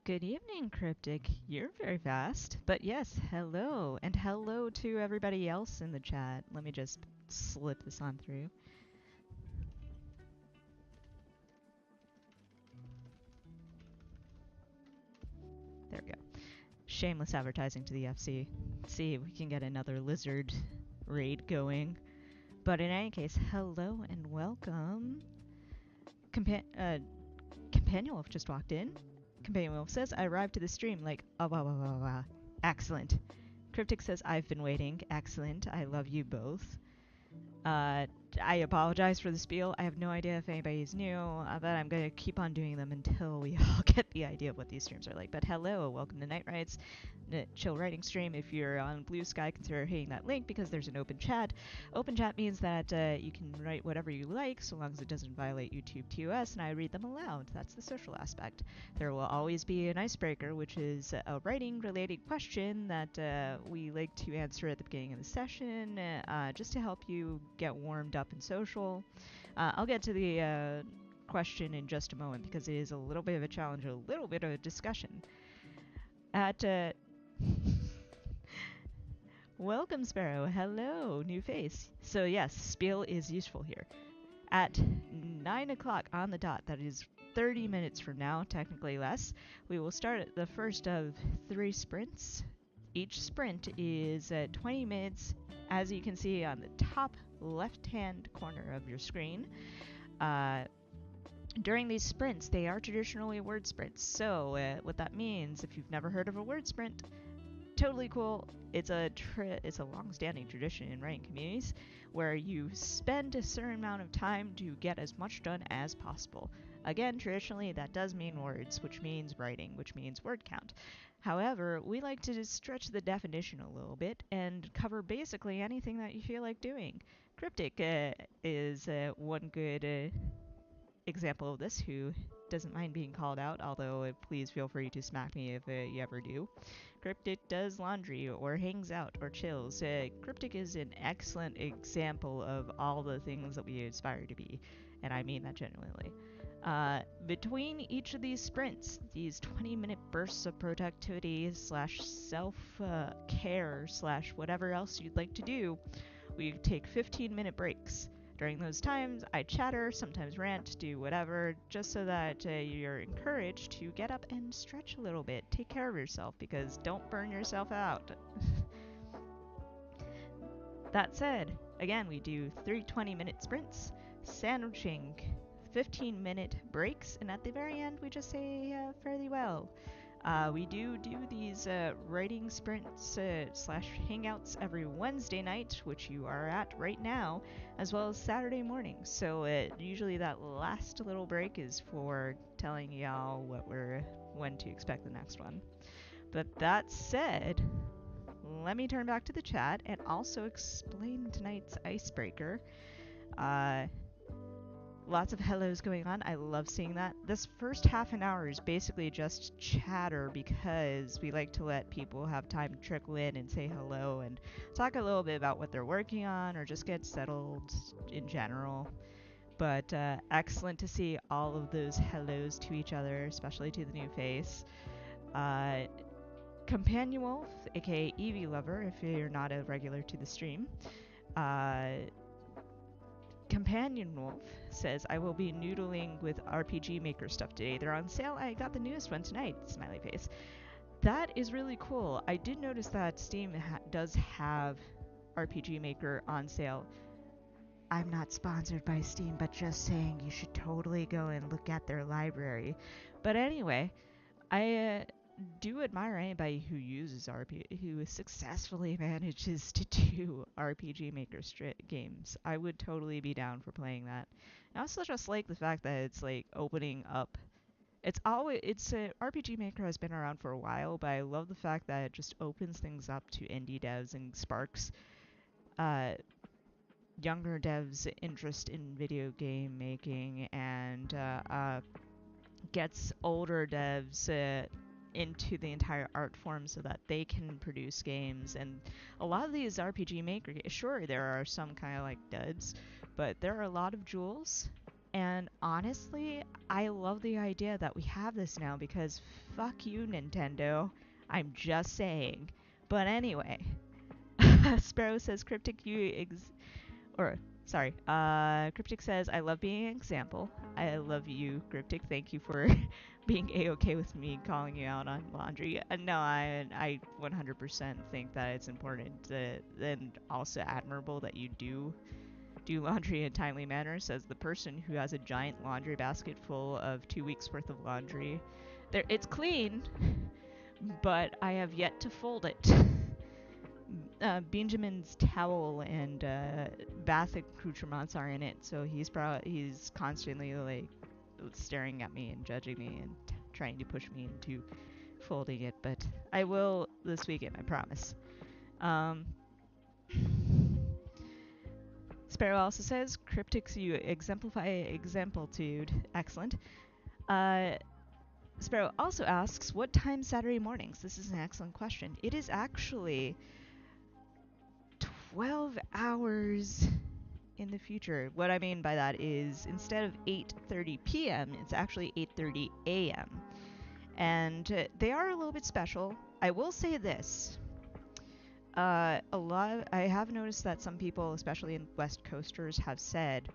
Good evening, Cryptic. You're very fast. But yes, hello. And hello to everybody else in the chat. Let me just slip this on through. There we go. Shameless advertising to the FC. See if we can get another lizard raid going. But in any case, hello and welcome. Companion Wolf just walked in. Companion Wolf says, I arrived to the stream like, excellent. Cryptic says, I've been waiting. Excellent. I love you both. I apologize for the spiel. I have no idea if anybody's new, but I'm going to keep on doing them until we all get the idea of what these streams are like. But hello, welcome to Night Rides, chill writing stream. If you're on Blue Sky, consider hitting that link because there's an open chat. Open chat means that you can write whatever you like so long as it doesn't violate YouTube TOS, and I read them aloud. That's the social aspect. There will always be an icebreaker, which is a writing-related question that we like to answer at the beginning of the session, just to help you get warmed up in social. I'll get to the question in just a moment because it is a little bit of a challenge, a little bit of a discussion. Welcome, Sparrow. Hello, new face. So yes, spiel is useful here. At 9 o'clock on the dot, that is 30 minutes from now, technically less, we will start the first of 3 sprints. Each sprint is 20 minutes, as you can see on the top left-hand corner of your screen. During these sprints, they are traditionally word sprints. So what that means, if you've never heard of a word sprint, totally cool. It's a long-standing tradition in writing communities where you spend a certain amount of time to get as much done as possible. Again, traditionally, that does mean words, which means writing, which means word count. However, we like to just stretch the definition a little bit and cover basically anything that you feel like doing. Cryptic is one good example of this, who doesn't mind being called out, although please feel free to smack me if you ever do. Cryptic does laundry or hangs out or chills. Cryptic is an excellent example of all the things that we aspire to be, and I mean that genuinely. Between each of these sprints, these 20-minute bursts of productivity slash self-care slash whatever else you'd like to do, we take 15-minute breaks. During those times, I chatter, sometimes rant, do whatever, just so that you're encouraged to get up and stretch a little bit. Take care of yourself, because don't burn yourself out. That said, again, we do 3 20-minute sprints, sandwiching 15-minute breaks, and at the very end, we just say fairly well. We do these writing sprints slash hangouts every Wednesday night, which you are at right now, as well as Saturday mornings. So usually that last little break is for telling y'all when to expect the next one. But that said, let me turn back to the chat and also explain tonight's icebreaker. Lots of hellos going on. I love seeing that. This first half an hour is basically just chatter because we like to let people have time to trickle in and say hello and talk a little bit about what they're working on or just get settled in general. But excellent to see all of those hellos to each other, especially to the new face. Companion Wolf, aka Eevee Lover, if you're not a regular to the stream. Companion Wolf says, I will be noodling with RPG Maker stuff today. They're on sale. I got the newest one tonight. Smiley face. That is really cool. I did notice that Steam does have RPG Maker on sale. I'm not sponsored by Steam, but just saying you should totally go and look at their library. But anyway, I do admire anybody who uses who successfully manages to do RPG Maker games. I would totally be down for playing that. I also just like the fact that it's like opening up. RPG Maker has been around for a while, but I love the fact that it just opens things up to indie devs and sparks younger devs' interest in video game making and gets older devs into the entire art form so that they can produce games. And a lot of these RPG Maker games, sure, there are some kind of like duds, but there are a lot of jewels. And honestly, I love the idea that we have this now because fuck you, Nintendo. I'm just saying. But anyway, Sparrow says Cryptic Cryptic says, I love being an example. I love you, Cryptic. Thank you for being a-okay with me calling you out on laundry. No, I 100% think that it's important and also admirable that you do laundry in a timely manner. Says the person who has a giant laundry basket full of 2 weeks worth of laundry. It's clean, but I have yet to fold it. Benjamin's towel and bath accoutrements are in it, so he's constantly like staring at me and judging me and trying to push me into folding it. But I will this weekend, I promise. Sparrow also says, Cryptics, you exemplify exemplitude. Excellent. Sparrow also asks, what time Saturday mornings? This is an excellent question. It is actually 12 hours in the future. What I mean by that is instead of 8:30 p.m., it's actually 8:30 a.m. And they are a little bit special. I will say this. I have noticed that some people, especially in West Coasters, have said,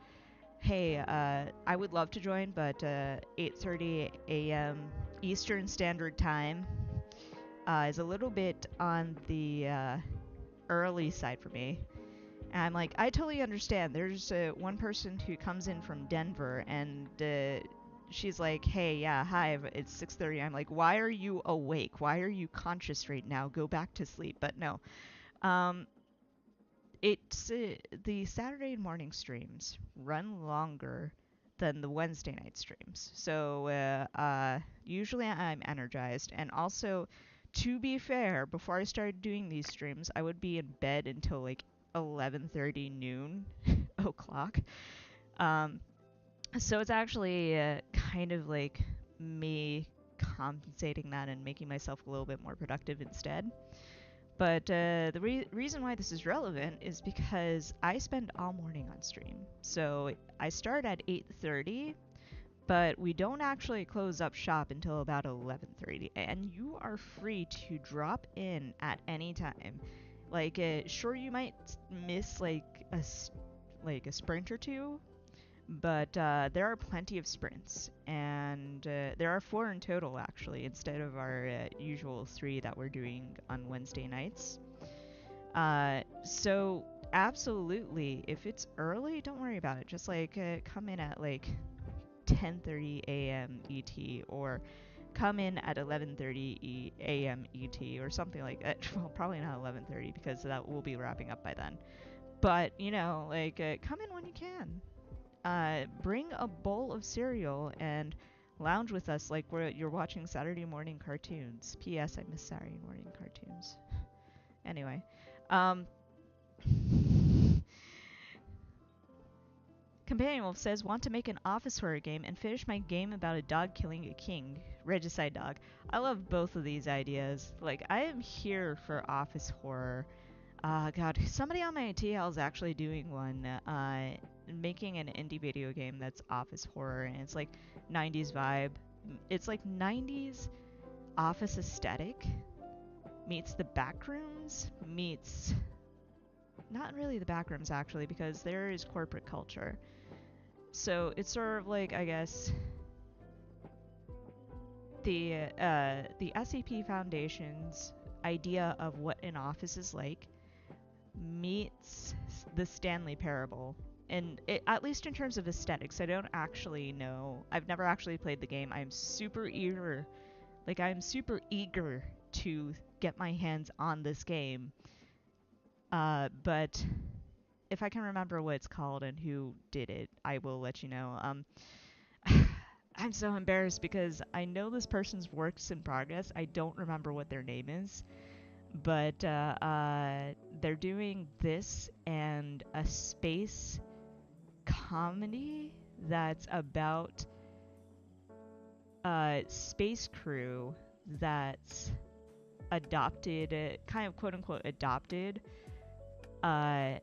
hey, I would love to join, but 8:30 a.m. Eastern Standard Time is a little bit on the early side for me. And I'm like, I totally understand. There's one person who comes in from Denver, and she's like, hey, yeah, hi, it's 6:30. I'm like, why are you awake? Why are you conscious right now? Go back to sleep. But no. It's the Saturday morning streams run longer than the Wednesday night streams. So usually I'm energized. And also, to be fair, before I started doing these streams, I would be in bed until like 11:30 noon o'clock. So it's actually kind of like me compensating that and making myself a little bit more productive instead. But the reason why this is relevant is because I spend all morning on stream. So I start at 8:30, but we don't actually close up shop until about 11:30. And you are free to drop in at any time. Like, sure, you might miss like a sprint or two, but there are plenty of sprints, and there are 4 in total actually, instead of our usual 3 that we're doing on Wednesday nights. So absolutely, if it's early, don't worry about it. Just like come in at like 10:30 a.m. ET, or come in at 11:30 a.m. ET, or something like that. Well, probably not 11:30 because that will be wrapping up by then. But you know, like come in when you can. Bring a bowl of cereal and lounge with us like you're watching Saturday morning cartoons. P.S. I miss Saturday morning cartoons. Anyway. Companion Wolf says, want to make an office horror game and finish my game about a dog killing a king. Regicide dog. I love both of these ideas. Like, I am here for office horror. God, somebody on my TL is actually doing one, making an indie video game that's office horror, and it's like 90s vibe. It's like 90s office aesthetic meets the backrooms meets... Not really the backrooms, actually, because there is corporate culture. So it's sort of like, I guess, the SCP Foundation's idea of what an office is like meets the Stanley Parable. And at least in terms of aesthetics, I don't actually know. I've never actually played the game. I'm super eager to get my hands on this game. But if I can remember what it's called and who did it, I will let you know. I'm so embarrassed because I know this person's works in progress. I don't remember what their name is. But they're doing this and a space comedy that's about a space crew that's adopted, kind of quote-unquote adopted,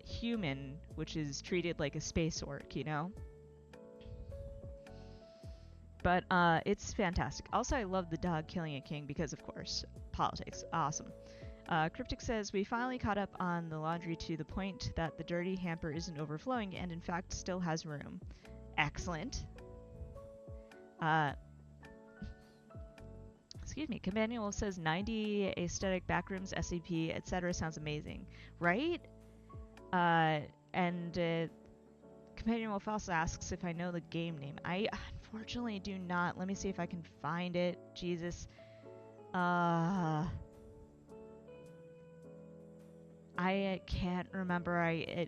human, which is treated like a space orc, you know? But it's fantastic. Also, I love the dog killing a king because, of course, politics. Awesome. Cryptic says, we finally caught up on the laundry to the point that the dirty hamper isn't overflowing and, in fact, still has room. Excellent. Excuse me. Companion Wolf says, 90 aesthetic backrooms, SCP, etc. sounds amazing. Right? And Companion Wolf also asks if I know the game name. I unfortunately do not. Let me see if I can find it. Jesus. I can't remember. I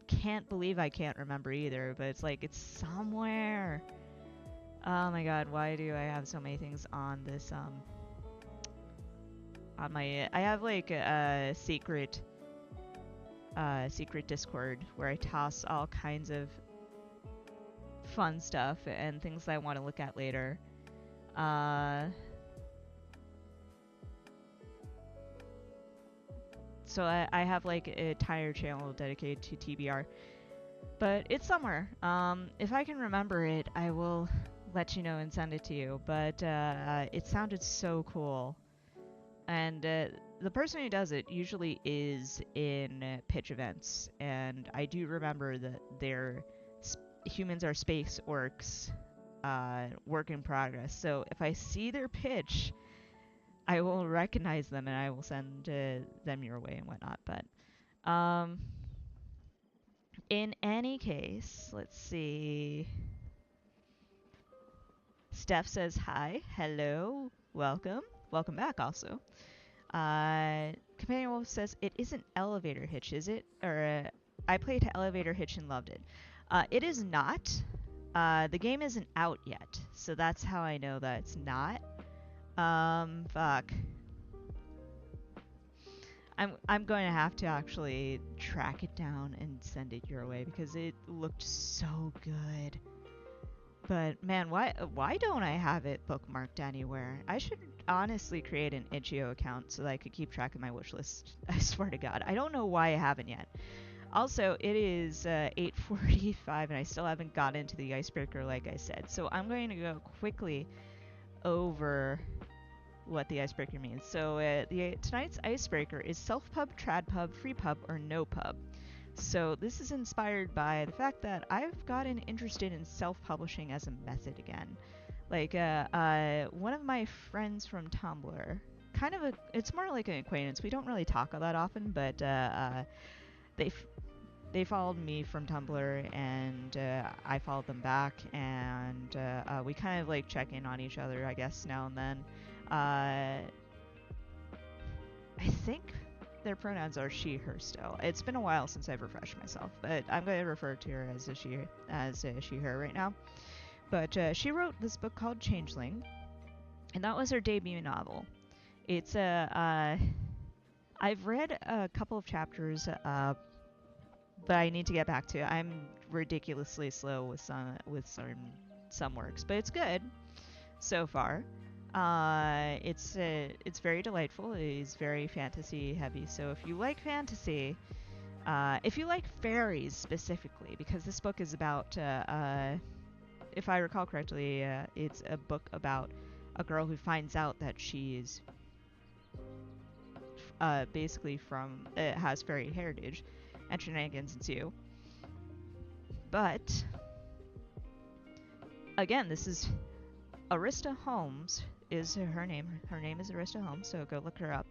can't believe I can't remember either, but it's like it's somewhere. Oh my god, why do I have so many things on this on my I have like a secret Discord where I toss all kinds of fun stuff and things that I want to look at later. So I have like an entire channel dedicated to TBR, but it's somewhere. If I can remember it, I will let you know and send it to you. But it sounded so cool, and the person who does it usually is in pitch events, and I do remember that they're humans are space orcs, work in progress. So if I see their pitch, I will recognize them and I will send them your way and whatnot. But in any case, let's see. Steph says hi, hello, welcome, welcome back. Also, Companion Wolf says it isn't Elevator Hitch, is it? Or I played Elevator Hitch and loved it. It is not. The game isn't out yet, so that's how I know that it's not. Fuck. I'm going to have to actually track it down and send it your way because it looked so good. But man, why don't I have it bookmarked anywhere? I should honestly create an itch.io account so that I could keep track of my wish list. I swear to God, I don't know why I haven't yet. Also, it is 8:45 and I still haven't got into the icebreaker like I said. So I'm going to go quickly over what the icebreaker means. So tonight's icebreaker is self-pub, trad pub, free pub, or no pub. So this is inspired by the fact that I've gotten interested in self-publishing as a method again. Like one of my friends from Tumblr, it's more like an acquaintance. We don't really talk that often, but they followed me from Tumblr and I followed them back, and we kind of like check in on each other, I guess, now and then. I think their pronouns are she, her still. It's been a while since I've refreshed myself, but I'm going to refer to her as she, her right now. But she wrote this book called Changeling, and that was her debut novel. It's I've read a couple of chapters, but I need to get back to it. I'm ridiculously slow with some works, but it's good so far. It's very delightful. It is very fantasy heavy. So if you like fantasy, if you like fairies specifically, because this book is about, if I recall correctly, it's a book about a girl who finds out that she is basically has fairy heritage, and shenanigans ensue. But again, this is Arista Holmes is her name. Her name is Arista Holmes, so go look her up.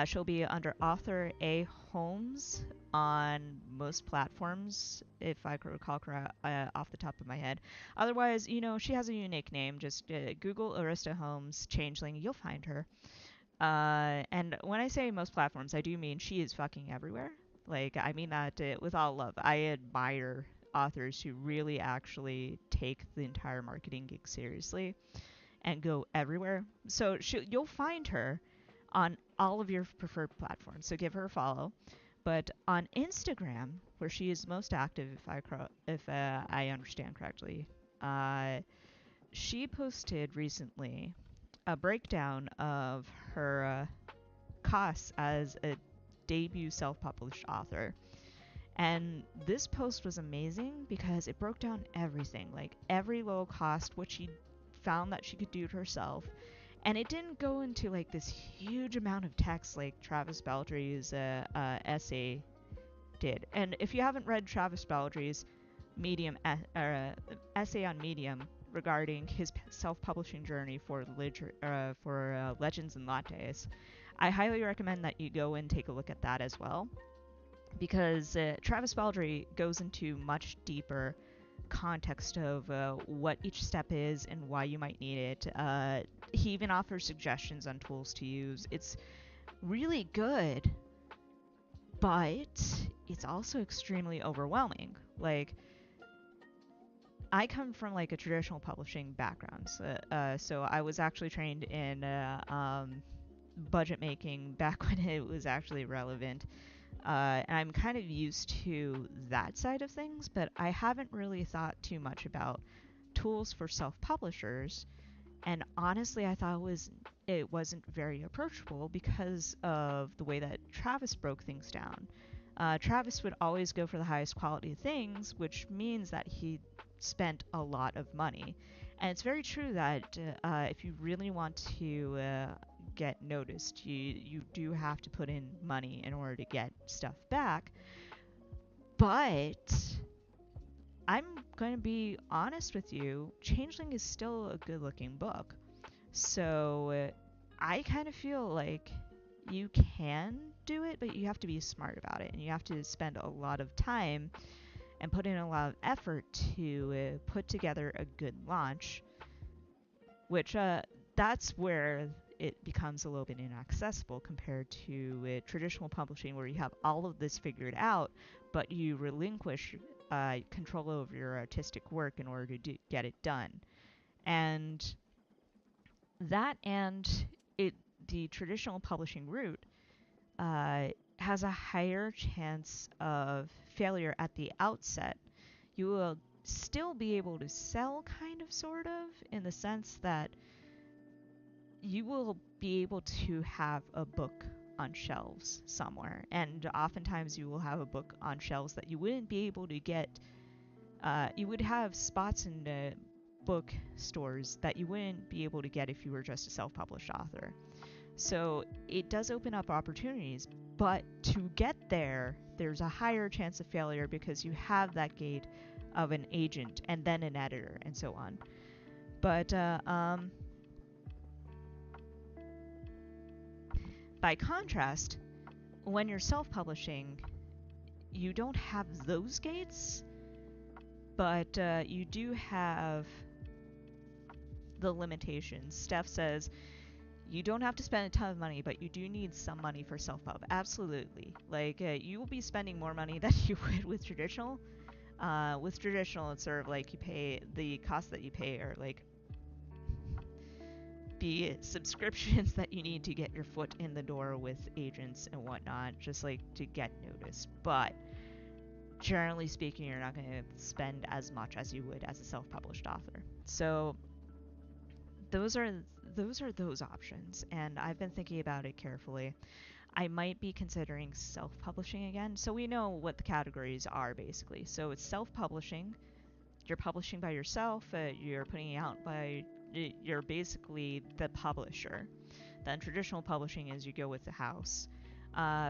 She'll be under author A. Holmes on most platforms, if I can recall off the top of my head. Otherwise, she has a unique name. Just Google Arista Holmes Changeling. You'll find her. And when I say most platforms, I do mean she is fucking everywhere. Like, I mean that with all love. I admire authors who really actually take the entire marketing gig seriously and go everywhere. So you'll find her on all of your preferred platforms, so give her a follow. But on Instagram, where she is most active, if I understand correctly, she posted recently a breakdown of her costs as a debut self-published author. And this post was amazing because it broke down everything, like every low cost, what she found that she could do to herself. And it didn't go into like this huge amount of text like Travis Baldry's essay did. And if you haven't read Travis Baldry's essay on Medium regarding his self-publishing journey for Legends and Lattes, I highly recommend that you go and take a look at that as well, because Travis Baldry goes into much deeper context of what each step is and why you might need it. He even offers suggestions on tools to use. It's really good, but it's also extremely overwhelming. Like, I come from like a traditional publishing background, so I was actually trained in budget making back when it was actually relevant. And I'm kind of used to that side of things, but I haven't really thought too much about tools for self-publishers. And honestly, I thought it wasn't very approachable because of the way that Travis broke things down. Travis would always go for the highest quality things, which means that he spent a lot of money. And it's very true that if you really want to get noticed, you do have to put in money in order to get stuff back. But I'm going to be honest with you, Changeling is still a good looking book. So I kind of feel like you can do it, but you have to be smart about it, and you have to spend a lot of time and put in a lot of effort to put together a good launch, which that's where it becomes a little bit inaccessible compared to traditional publishing, where you have all of this figured out, but you relinquish control over your artistic work in order to get it done. And that and it the traditional publishing route has a higher chance of failure at the outset. You will still be able to sell, kind of, sort of, in the sense that you will be able to have a book on shelves somewhere, and oftentimes you will have a book on shelves that you wouldn't be able to get. You would have spots in book stores that you wouldn't be able to get if you were just a self-published author. So it does open up opportunities, but to get there, there's a higher chance of failure because you have that gate of an agent and then an editor and so on. But by contrast, when you're self-publishing, you don't have those gates, but you do have the limitations. Steph says, you don't have to spend a ton of money, but you do need some money for self-pub. Absolutely. Like, you will be spending more money than you would with traditional. With traditional, it's sort of like the costs that you pay are like the subscriptions that you need to get your foot in the door with agents and whatnot, just like to get noticed. But generally speaking, you're not going to spend as much as you would as a self-published author. So those are those options, and I've been thinking about it carefully. I might be considering self-publishing again. So we know what the categories are, basically. So it's self-publishing. You're publishing by yourself. You're putting it out by... You're basically the publisher. Then traditional publishing is you go with the house.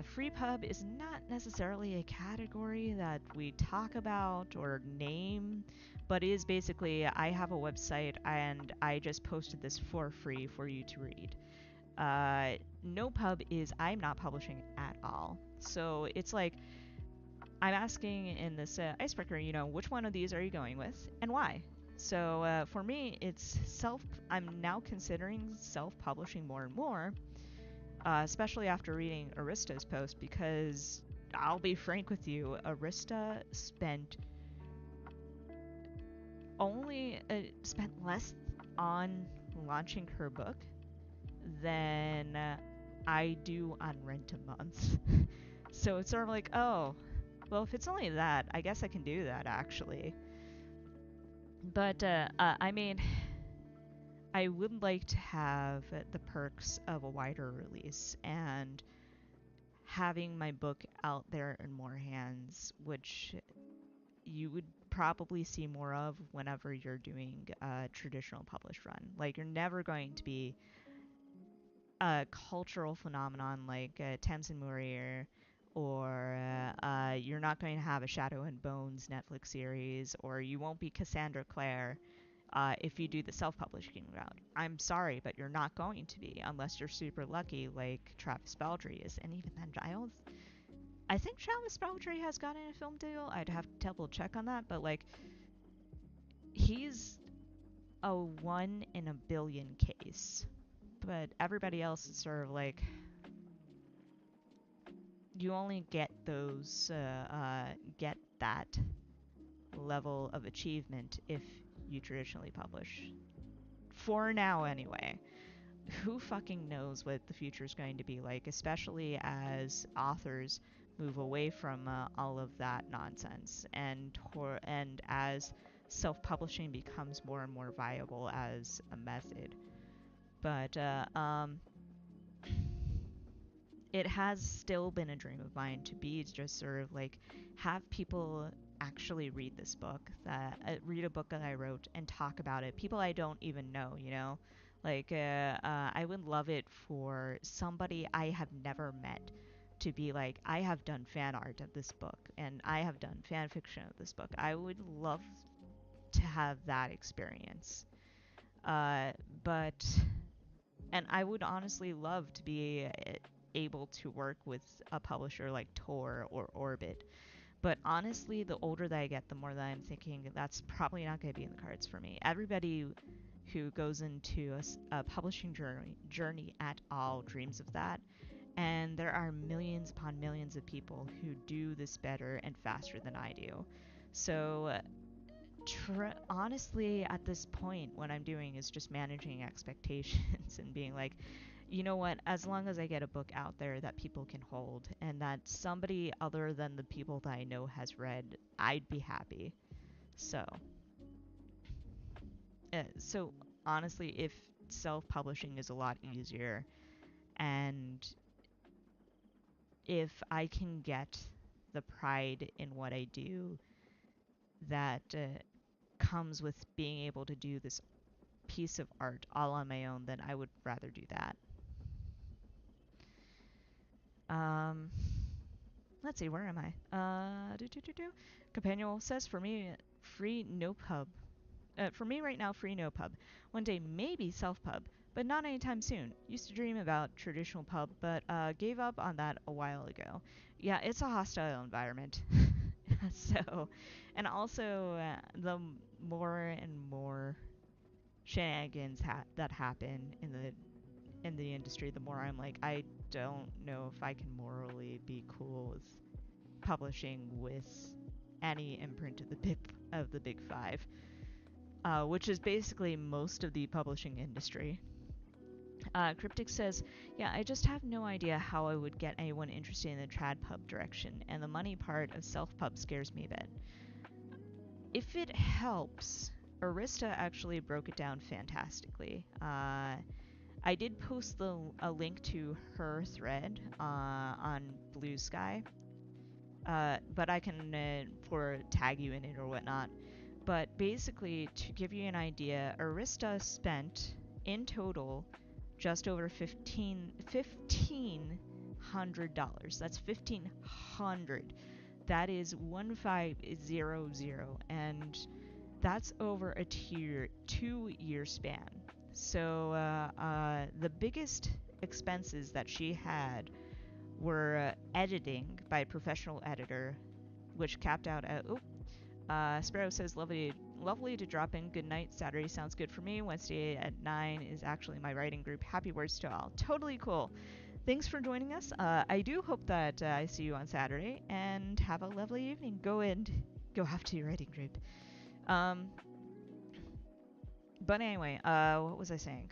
Free pub is not necessarily a category that we talk about or name, but is basically, I have a website and I just posted this for free for you to read. No pub is I'm not publishing at all. So it's like, I'm asking in this icebreaker, which one of these are you going with and why? So for me, I'm now considering self-publishing more and more, especially after reading Arista's post, because I'll be frank with you, Arista spent less on launching her book than I do on Rent a Month. So it's sort of like, oh, well, if it's only that, I guess I can do that, actually. But, I mean, I would like to have the perks of a wider release and having my book out there in more hands, which you would probably see more of whenever you're doing a traditional published run. Like, you're never going to be a cultural phenomenon like Tamsin Muir, or you're not going to have a Shadow and Bones Netflix series, or you won't be Cassandra Clare if you do the self-publishing route. I'm sorry, but you're not going to be unless you're super lucky, like Travis Baldree is, and even then, Giles. I think Travis Baldree has gotten a film deal. I'd have to double check on that, but like, he's a one in a billion case. But everybody else is sort of like, you only get that level of achievement if you traditionally publish. For now, anyway. Who fucking knows what the future is going to be like, especially as authors move away from all of that nonsense, and as self-publishing becomes more and more viable as a method. But it has still been a dream of mine to be just sort of like have people actually read this book, that read a book that I wrote and talk about it. People I don't even know, you know, like I would love it for somebody I have never met to be like, I have done fan art of this book and I have done fan fiction of this book. I would love to have that experience. Uh, but and I would honestly love to be able to work with a publisher like Tor or Orbit. But honestly, the older that I get, the more that I'm thinking that's probably not going to be in the cards for me. Everybody who goes into a publishing journey at all dreams of that. And there are millions upon millions of people who do this better and faster than I do. So honestly, at this point, what I'm doing is just managing expectations and being like, you know what, as long as I get a book out there that people can hold and that somebody other than the people that I know has read, I'd be happy. So, so honestly, if self-publishing is a lot easier, and if I can get the pride in what I do that comes with being able to do this piece of art all on my own, then I would rather do that. Um, let's see, where am I? Companion says, for me, free no pub. For me right now, free no pub. One day maybe self pub, but not anytime soon. Used to dream about traditional pub, but gave up on that a while ago. Yeah, it's a hostile environment. So, and also the more and more shenanigans that happen in the industry, the more I'm like, I don't know if I can morally be cool with publishing with any imprint of the big five, which is basically most of the publishing industry. Cryptic says, yeah, I just have no idea how I would get anyone interested in the trad pub direction, and the money part of self pub scares me a bit. If it helps, Arista actually broke it down fantastically. I did post a link to her thread on Blue Sky, but I can for tag you in it or whatnot. But basically, to give you an idea, Arista spent in total just over $1,500. That's 1,500. That is 1500, and that's over a 2-year span. So the biggest expenses that she had were editing by a professional editor, which capped out at Sparrow says, lovely to drop in. Good night. Saturday sounds good for me. Wednesday at 9 is actually my writing group. Happy words to all. Totally cool. Thanks for joining us. I do hope that I see you on Saturday, and have a lovely evening. Go off to your writing group. But anyway, what was I saying?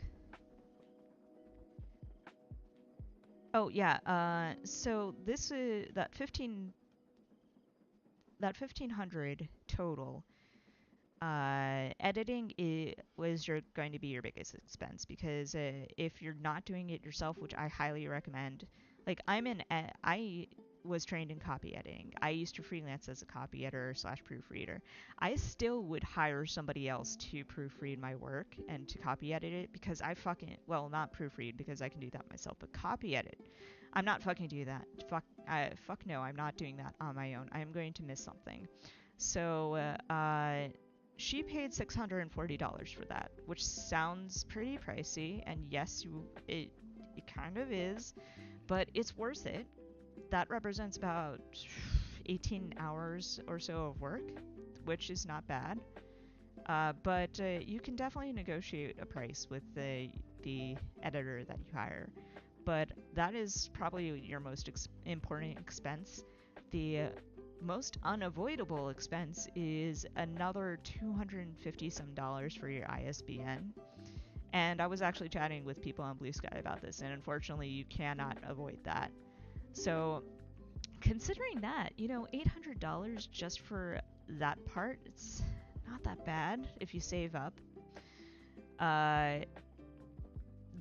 Oh yeah. So this is that 1,500 total. Editing was going to be your biggest expense, because if you're not doing it yourself, which I highly recommend, Like I was trained in copy editing. I used to freelance as a copy editor slash proofreader. I still would hire somebody else to proofread my work and to copy edit it because I fucking, well, not proofread because I can do that myself, but copy edit. I'm not fucking do that. Fuck no, I'm not doing that on my own. I'm going to miss something. So, she paid $640 for that, which sounds pretty pricey, and yes, it kind of is, but it's worth it. That represents about 18 hours or so of work, which is not bad. But you can definitely negotiate a price with the editor that you hire. But that is probably your most important expense. The most unavoidable expense is another 250 some dollars for your ISBN. And I was actually chatting with people on Blue Sky about this, and unfortunately, you cannot avoid that. So, considering that, $800 just for that part, it's not that bad if you save up. Uh,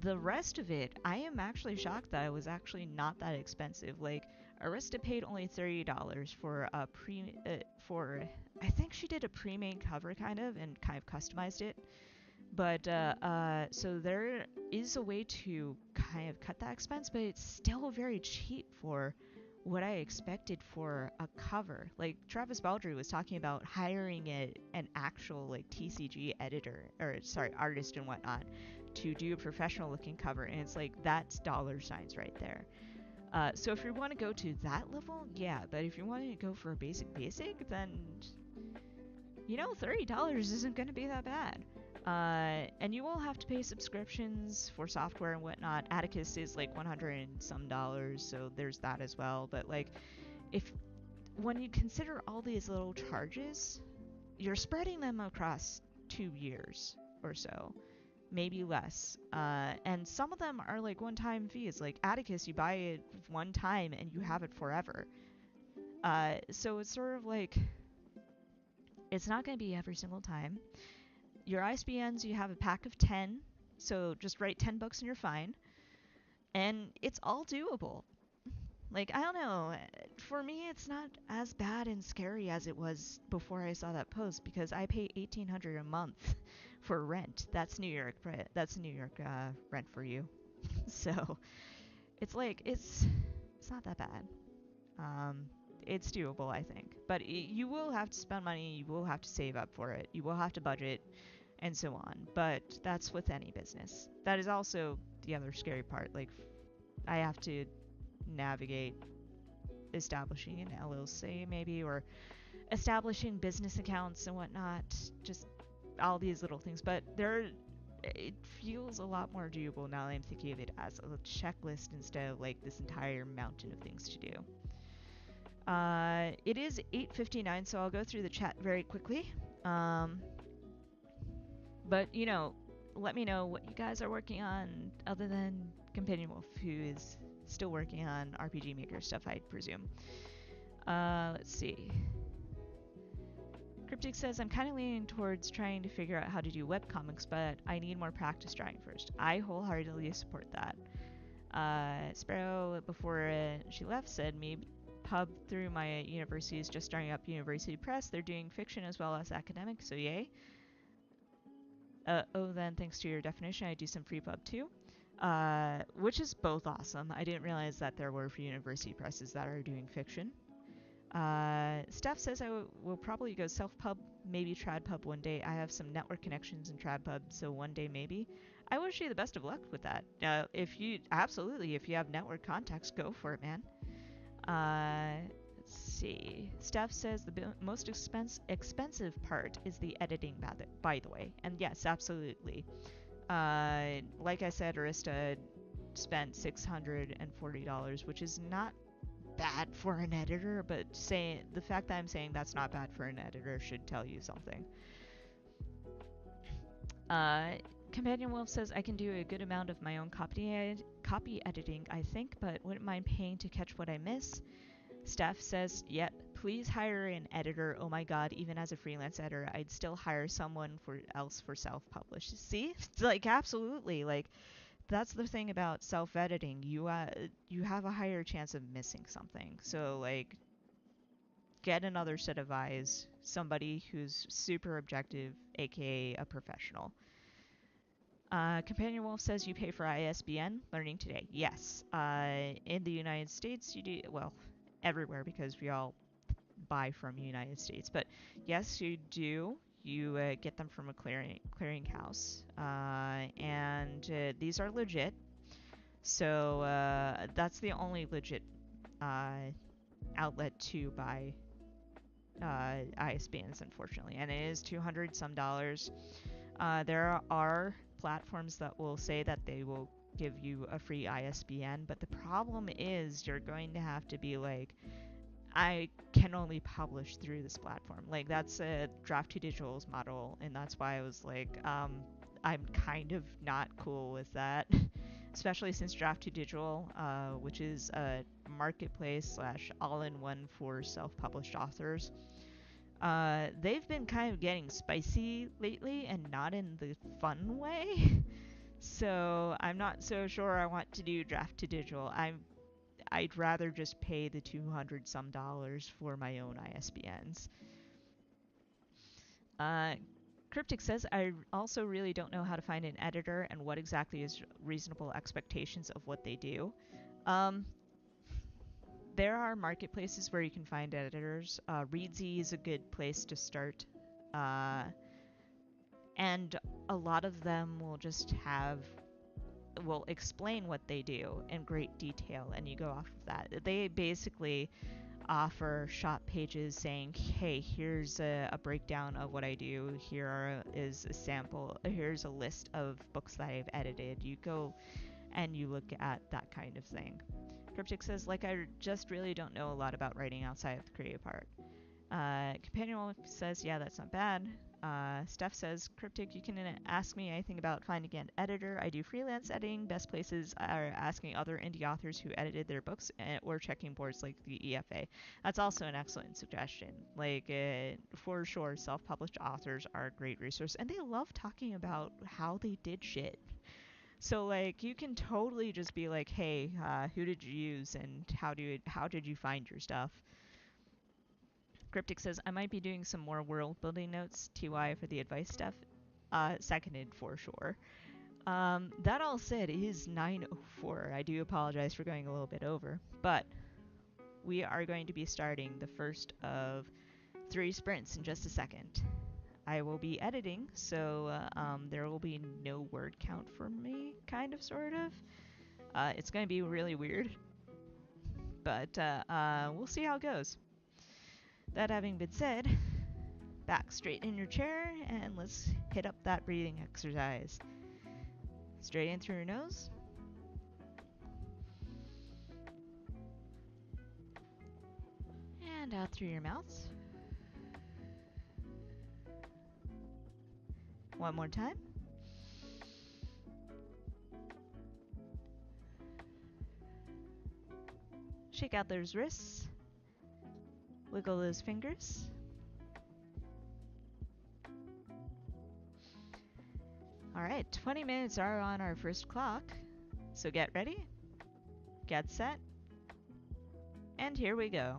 the rest of it, I am actually shocked that it was actually not that expensive. Like, Arista paid only $30 for for I think she did a pre-made cover kind of and kind of customized it. But so there is a way to kind of cut that expense, but it's still very cheap for what I expected for a cover. Like Travis Baldry was talking about hiring an actual like TCG editor or sorry artist and whatnot to do a professional looking cover, and it's like that's dollar signs right there. So if you want to go to that level, yeah, but if you want to go for a basic, then $30 isn't going to be that bad. And you will have to pay subscriptions for software and whatnot. Atticus is like 100 and some dollars, so there's that as well. But like, if when you consider all these little charges, you're spreading them across 2 years or so, maybe less. And some of them are like one-time fees. Like Atticus, you buy it one time and you have it forever. So it's sort of like it's not going to be every single time. Your ISBNs, you have a pack of 10, so just write 10 books and you're fine. And it's all doable. Like, I don't know. For me, it's not as bad and scary as it was before I saw that post because I pay $1,800 a month for rent. That's New York. That's New York rent for you. So it's like it's not that bad. Um, it's doable, I think. But you will have to spend money. You will have to save up for it. You will have to budget and so on. But that's with any business. That is also the other scary part. Like, I have to navigate establishing an LLC maybe, or establishing business accounts and whatnot. Just all these little things. But it feels a lot more doable now that I'm thinking of it as a checklist instead of like this entire mountain of things to do. It is 8:59, so I'll go through the chat very quickly. But, let me know what you guys are working on other than Companion Wolf, who is still working on RPG Maker stuff, I presume. Let's see. Cryptic says, I'm kind of leaning towards trying to figure out how to do webcomics, but I need more practice drawing first. I wholeheartedly support that. Sparrow, before she left, said, me pub through my university is just starting up University Press. They're doing fiction as well as academic, so yay. Then thanks to your definition, I do some free pub too, which is both awesome. I didn't realize that there were for university presses that are doing fiction. Steph says I will probably go self-pub, maybe trad pub one day. I have some network connections in trad pub, so one day maybe. I wish you the best of luck with that. If you have network contacts, go for it, man. Let's see. Steph says the most expensive part is the editing, by the way. And yes, absolutely. Like I said, Arista spent $640, which is not bad for an editor, but the fact that I'm saying that's not bad for an editor should tell you something. Companion Wolf says I can do a good amount of my own copy editing, I think, but wouldn't mind paying to catch what I miss. Steph says, yep, please hire an editor. Oh my god, even as a freelance editor, I'd still hire someone else for self-publish. See? Like, absolutely. Like, that's the thing about self-editing. You have a higher chance of missing something. So like, get another set of eyes, somebody who's super objective, aka a professional. Companion Wolf says you pay for ISBN. Learning today. Yes. In the United States, you do. Well, everywhere because we all buy from the United States. But yes, you do. You get them from a clearinghouse, and these are legit. So that's the only legit outlet to buy ISBNs, unfortunately, and it is $200 some dollars. There are platforms that will say that they will give you a free ISBN, but the problem is you're going to have to be like, I can only publish through this platform. Like, that's a Draft 2 Digital's model, and that's why I was like, I'm kind of not cool with that. Especially since Draft 2 Digital, which is a marketplace slash all-in-one for self-published authors, they've been kind of getting spicy lately and not in the fun way. So I'm not so sure I want to do Draft 2 Digital. I'd rather just pay the $200 some dollars for my own ISBNs. Cryptic says, I also really don't know how to find an editor and what exactly is reasonable expectations of what they do. There are marketplaces where you can find editors. Reedsy is a good place to start. And a lot of them will explain what they do in great detail, and you go off of that. They basically offer shop pages saying, hey, here's a breakdown of what I do. Here is a sample. Here's a list of books that I've edited. You go and you look at that kind of thing. Cryptic says, like, I just really don't know a lot about writing outside of the creative part. Companion Wolf says, yeah, that's not bad. Steph says, Cryptic, you can ask me anything about finding an editor. I do freelance editing. Best places are asking other indie authors who edited their books or checking boards like the EFA. That's also an excellent suggestion. Like, for sure, self-published authors are a great resource, and they love talking about how they did shit. So, like, you can totally just be like, hey, who did you use, and how did you find your stuff? Cryptic says, I might be doing some more world building notes, TY, for the advice stuff. Seconded for sure. That all said, it is 9:04. I do apologize for going a little bit over, but we are going to be starting the first of 3 sprints in just a second. I will be editing, so there will be no word count for me, kind of, sort of. It's going to be really weird, but we'll see how it goes. That having been said, back straight in your chair and let's hit up that breathing exercise. Straight in through your nose. And out through your mouth. One more time. Shake out those wrists. Wiggle those fingers. Alright, 20 minutes are on our first clock. So get ready, get set, and here we go.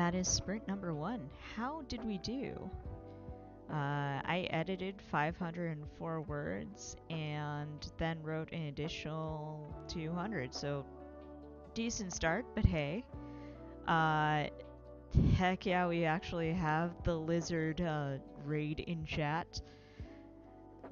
that is sprint number 1. How did we do? I edited 504 words and then wrote an additional 200, so decent start, but hey. Heck yeah, we actually have the lizard raid in chat.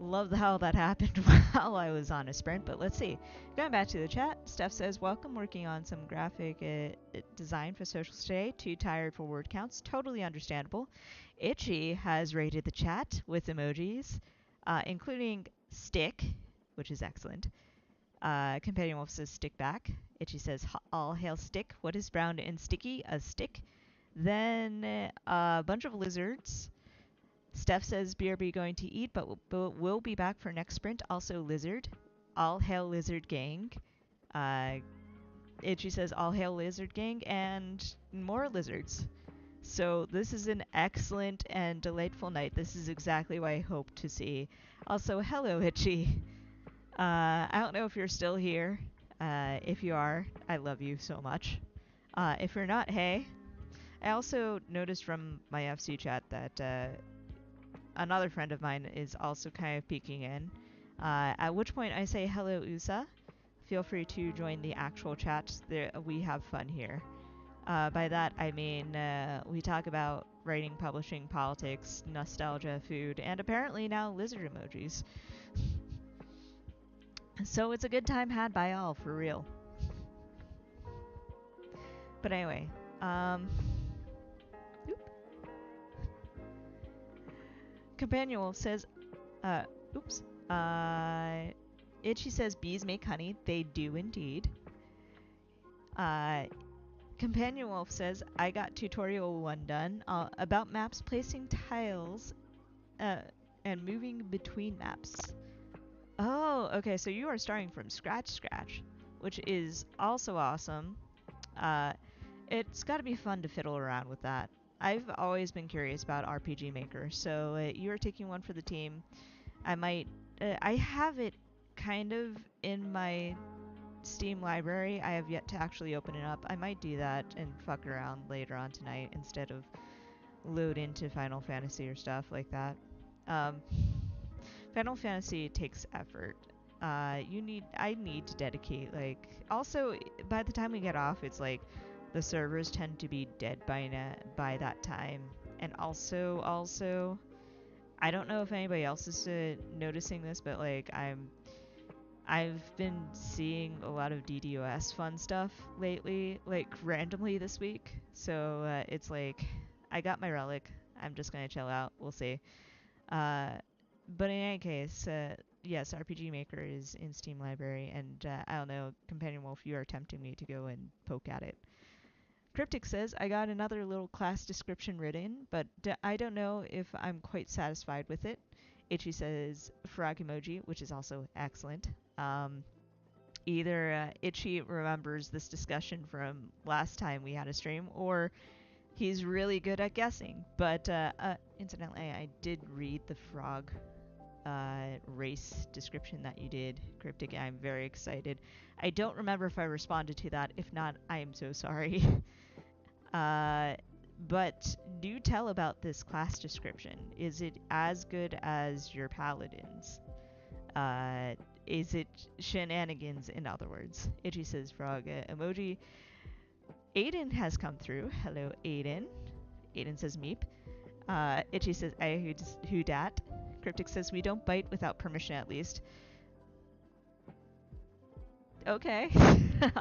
Love how that happened while I was on a sprint, but let's see. Going back to the chat, Steph says, welcome, working on some graphic design for socials today. Too tired for word counts. Totally understandable. Itchy has rated the chat with emojis, including stick, which is excellent. Companion Wolf says stick back. Itchy says, all hail stick. What is brown and sticky? A stick. Then a bunch of lizards. Steph says BRB going to eat, but we'll be back for next sprint. Also lizard. All hail lizard gang. Itchy says all hail lizard gang and more lizards. So this is an excellent and delightful night. This is exactly what I hope to see. Also, hello Itchy. I don't know if you're still here. If you are, I love you so much. If you're not, hey. I also noticed from my FC chat that another friend of mine is also kind of peeking in. At which point I say hello, Usa. Feel free to join the actual chat. We have fun here. By that I mean we talk about writing, publishing, politics, nostalgia, food, and apparently now lizard emojis. So it's a good time had by all, for real. But anyway, Companion Wolf says, oops. Itchy says bees make honey. They do indeed. Companion Wolf says, I got tutorial 1 done about maps placing tiles and moving between maps. Oh, okay, so you are starting from scratch, which is also awesome. It's got to be fun to fiddle around with that. I've always been curious about RPG Maker, so you are taking one for the team. I might... I have it kind of in my Steam library. I have yet to actually open it up. I might do that and fuck around later on tonight instead of load into Final Fantasy or stuff like that. Final Fantasy takes effort. I need to dedicate, like... Also, by the time we get off, it's like... The servers tend to be dead by that time. And also, I don't know if anybody else is noticing this, but like I've been seeing a lot of DDoS fun stuff lately, like randomly this week. So it's like, I got my relic. I'm just gonna chill out. We'll see. But in any case, yes, RPG Maker is in Steam Library, and I don't know, Companion Wolf, you are tempting me to go and poke at it. Cryptic says, I got another little class description written, but I don't know if I'm quite satisfied with it. Itchy says, frog emoji, which is also excellent. Either Itchy remembers this discussion from last time we had a stream, or he's really good at guessing. But incidentally, I did read the frog race description that you did, Cryptic. I'm very excited. I don't remember if I responded to that. If not, I am so sorry. But do tell about this class description. Is it as good as your paladins? Is it shenanigans, in other words? Itchy says frog emoji. Aiden has come through. Hello, Aiden. Aiden says meep. Itchy says who dat. Cryptic says we don't bite without permission, at least. Okay.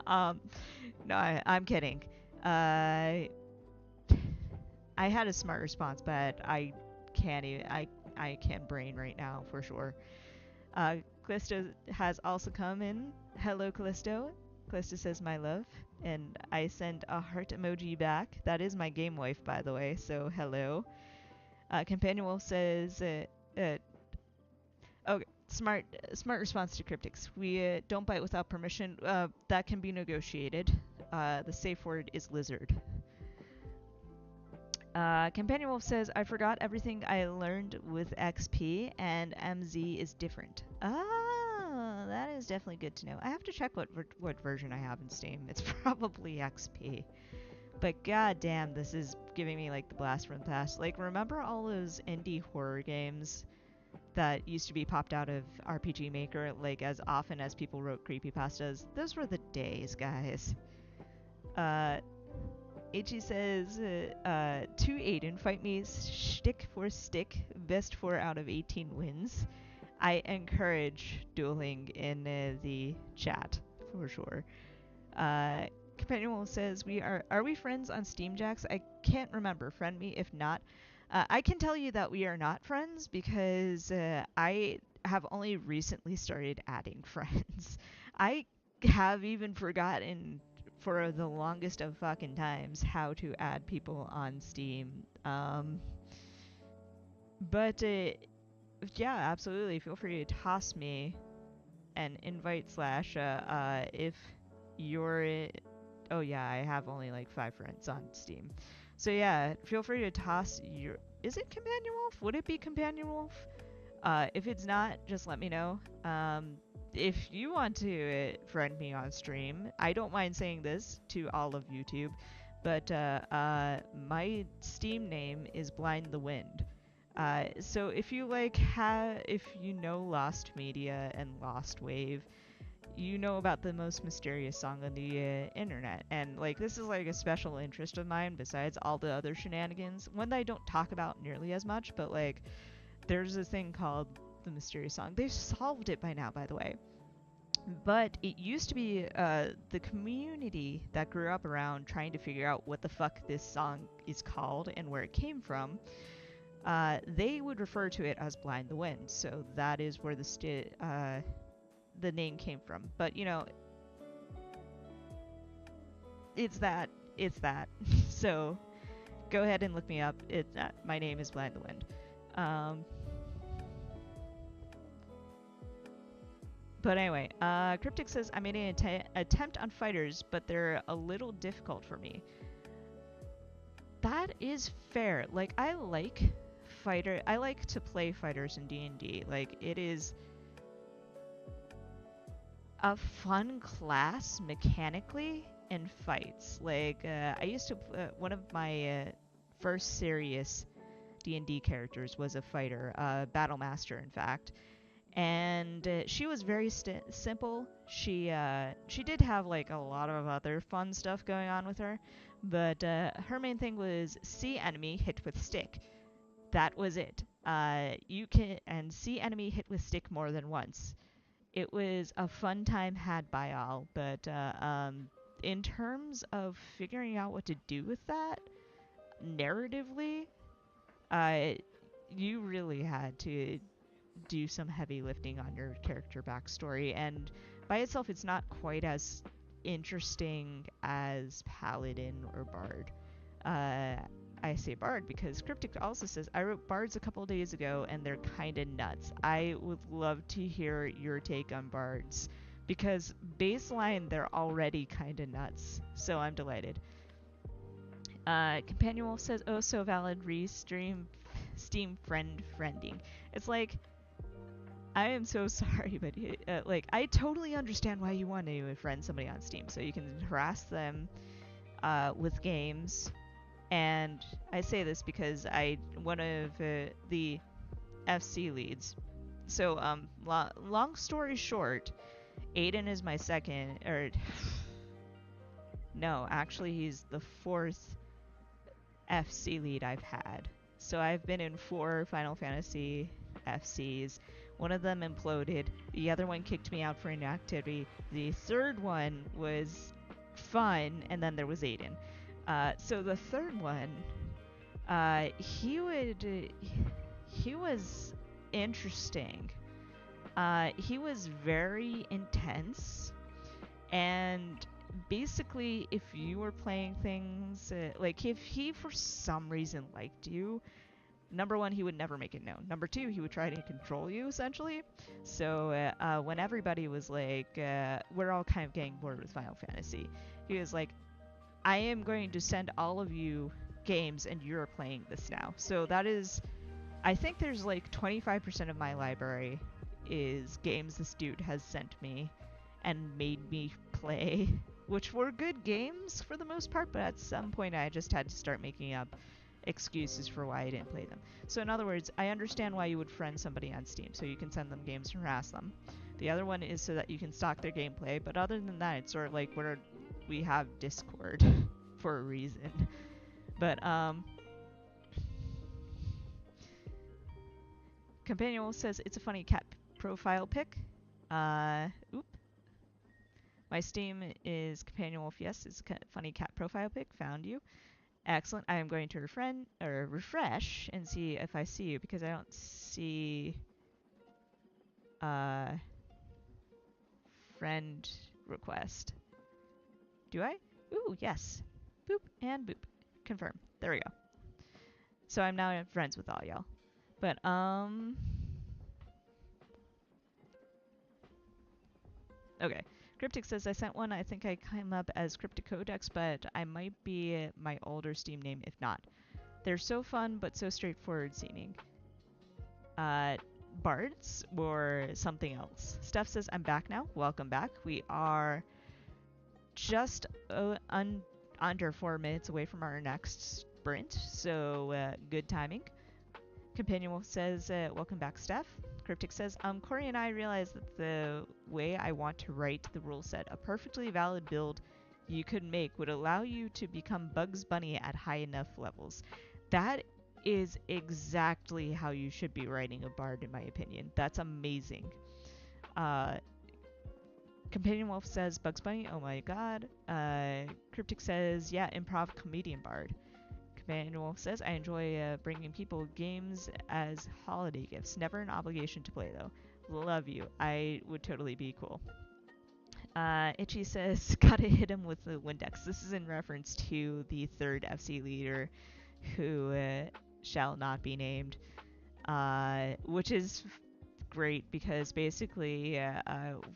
No, I'm kidding. I had a smart response, but I can't even. I can't brain right now for sure. Callisto has also come in. Hello, Callisto. Callisto says my love, and I send a heart emoji back. That is my game wife, by the way. So hello. Companion Wolf says, okay, smart response to Cryptics. We don't bite without permission. That can be negotiated. The safe word is lizard. Companion Wolf says, I forgot everything I learned with XP, and MZ is different. Ah, that is definitely good to know. I have to check what version I have in Steam. It's probably XP. But goddamn, this is giving me like the blast from the past. Like, remember all those indie horror games that used to be popped out of RPG Maker, like as often as people wrote creepypastas? Those were the days, guys. Ichi says, to Aiden, fight me stick for stick, best 4 out of 18 wins. I encourage dueling in the chat, for sure. Companion says, are we friends on Steam Jacks? I can't remember. Friend me if not. I can tell you that we are not friends because I have only recently started adding friends. I have even forgotten for the longest of fucking times how to add people on Steam. But yeah, absolutely. Feel free to toss me an invite slash if you're. Oh yeah, I have only like 5 friends on Steam. So yeah, feel free to toss your. Is it Companion Wolf? Would it be Companion Wolf? If it's not, just let me know. If you want to friend me on stream, I don't mind saying this to all of YouTube, but my Steam name is Blind the Wind. So if you if you know Lost Media and Lost Wave, you know about the most mysterious song on the internet, and like this is like a special interest of mine besides all the other shenanigans, one that I don't talk about nearly as much, but like there's a thing called the mysterious song. They've solved it by now, by the way, but it used to be the community that grew up around trying to figure out what the fuck this song is called and where it came from. They would refer to it as Blind the Wind, so that is where the name came from. But you know, it's that. So go ahead and look me up. My name is Blind the Wind. But anyway, Cryptic says, I made an attempt on fighters, but they're a little difficult for me. That is fair. Like, I like to play fighters in D&D. Like, it is a fun class mechanically in fights. Like, I used to, one of my first serious D&D characters was a fighter, Battle Master, in fact. And she was very simple. She did have like a lot of other fun stuff going on with her, but her main thing was see enemy, hit with stick. That was it. You can see enemy, hit with stick more than once. It was a fun time had by all, but in terms of figuring out what to do with that narratively, you really had to do some heavy lifting on your character backstory, and by itself it's not quite as interesting as Paladin or Bard. I say Bard because Cryptic also says, I wrote Bards a couple days ago and they're kinda nuts. I would love to hear your take on Bards, because baseline they're already kinda nuts, so I'm delighted. Companion Wolf says, oh so valid, Steam friending. It's like, I am so sorry, but like I totally understand why you want to friend somebody on Steam, so you can harass them with games. And I say this because one of the FC leads. So long story short, Aiden is my second, or no, actually he's the 4th FC lead I've had. So I've been in 4 Final Fantasy FCs. One of them imploded. The other one kicked me out for inactivity. The third one was fun, and then there was Aiden. So the third one, he was interesting. He was very intense, and basically, if you were playing things, like if he for some reason liked you, number 1, he would never make it known. Number 2, he would try to control you, essentially. So when everybody was like, we're all kind of getting bored with Final Fantasy, he was like, I am going to send all of you games and you're playing this now. So that is, I think there's like 25% of my library is games this dude has sent me and made me play. which were good games for the most part, but at some point I just had to start making up excuses for why I didn't play them. So in other words, I understand why you would friend somebody on Steam, so you can send them games and harass them. The other one is so that you can stalk their gameplay, but other than that, it's sort of like we have Discord for a reason. But Companion Wolf says it's a funny cat profile pic. Oop. My Steam is Companion Wolf. Yes, it's a funny cat profile pic. Found you. Excellent. I am going to refresh and see if I see you because I don't see friend request. Do I? Ooh, yes. Boop and boop. Confirm. There we go. So I'm now friends with all y'all. But okay. Cryptic says I sent one. I think I came up as Cryptic Codex, but I might be my older Steam name if not. They're so fun, but so straightforward seeming. Bards or something else. Steph says I'm back now. Welcome back. We are just under 4 minutes away from our next sprint, so good timing. Companion Wolf says welcome back, Steph. Cryptic says, Corey and I realized that the way I want to write the rule set, a perfectly valid build you could make would allow you to become Bugs Bunny at high enough levels. That is exactly how you should be writing a bard, in my opinion. That's amazing. Companion Wolf says, Bugs Bunny, oh my god. Cryptic says, yeah, improv comedian bard. Companion Wolf says, I enjoy bringing people games as holiday gifts. Never an obligation to play, though. Love you. I would totally be cool. Itchy says, gotta hit him with the Windex. This is in reference to the third FC leader who shall not be named, which is great because basically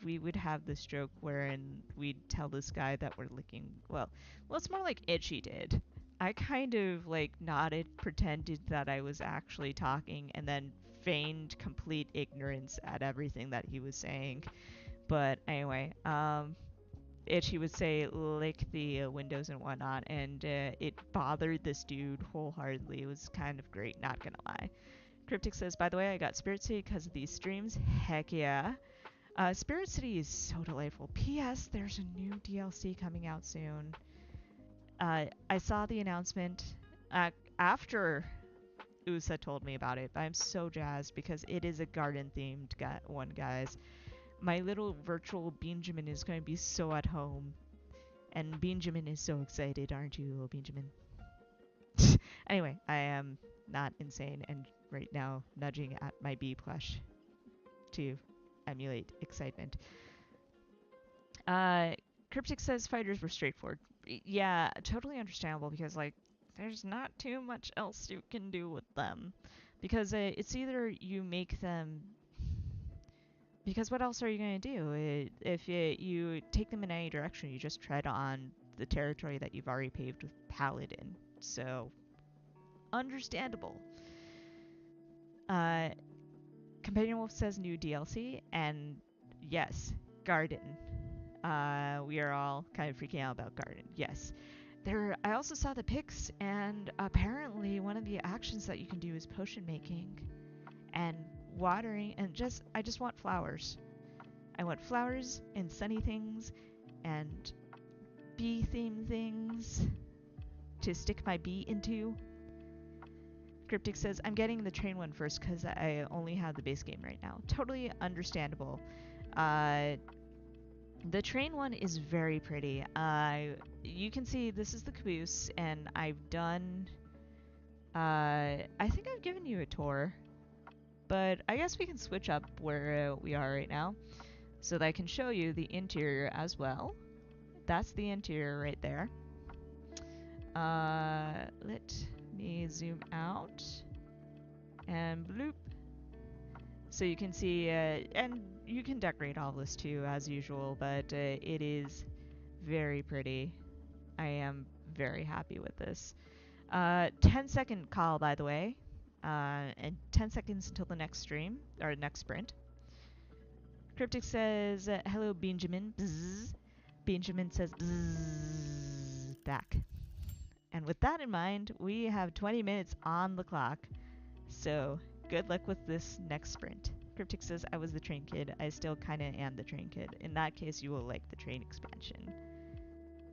we would have this joke wherein we'd tell this guy that we're licking. Well, it's more like Itchy did. I kind of like nodded, pretended that I was actually talking, and then feigned complete ignorance at everything that he was saying. But anyway, Itchy would say lick the windows and whatnot, and it bothered this dude wholeheartedly. It was kind of great, not gonna lie. Cryptic says, by the way, I got Spirit City because of these streams. Heck yeah. Spirit City is so delightful. P.S. There's a new DLC coming out soon. I saw the announcement after Usa told me about it, but I'm so jazzed because it is a garden-themed one, guys. My little virtual Benjamin is going to be so at home. And Benjamin is so excited, aren't you, little Benjamin? Anyway, I am not insane and right now nudging at my bee plush to emulate excitement. Cryptic says fighters were straightforward. Yeah, totally understandable because, like, there's not too much else you can do with them. Because it's either you make them... Because what else are you going to do? If you take them in any direction, you just tread on the territory that you've already paved with Paladin. So, understandable. Companion Wolf says new DLC, and yes, Garden. We are all kind of freaking out about Garden. Yes. I also saw the pics, and apparently one of the actions that you can do is potion making and watering, and I just want flowers. I want flowers and sunny things and bee-themed things to stick my bee into. Cryptic says, I'm getting the train one first because I only have the base game right now. Totally understandable. The train one is very pretty. You can see this is the caboose, and I've done... I think I've given you a tour, but I guess we can switch up where we are right now so that I can show you the interior as well. That's the interior right there. Let me zoom out and bloop. So you can see, and you can decorate all this too as usual, but it is very pretty. I am very happy with this. 10-second call, by the way, and 10 seconds until the next stream, or next sprint. Cryptic says, hello Benjamin. Bzz. Benjamin says bzzz back. And with that in mind, we have 20 minutes on the clock. So good luck with this next sprint. Cryptic says, I was the train kid. I still kinda am the train kid. In that case, you will like the train expansion.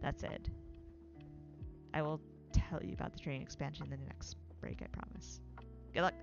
That said, I will tell you about the train expansion in the next break, I promise. Good luck!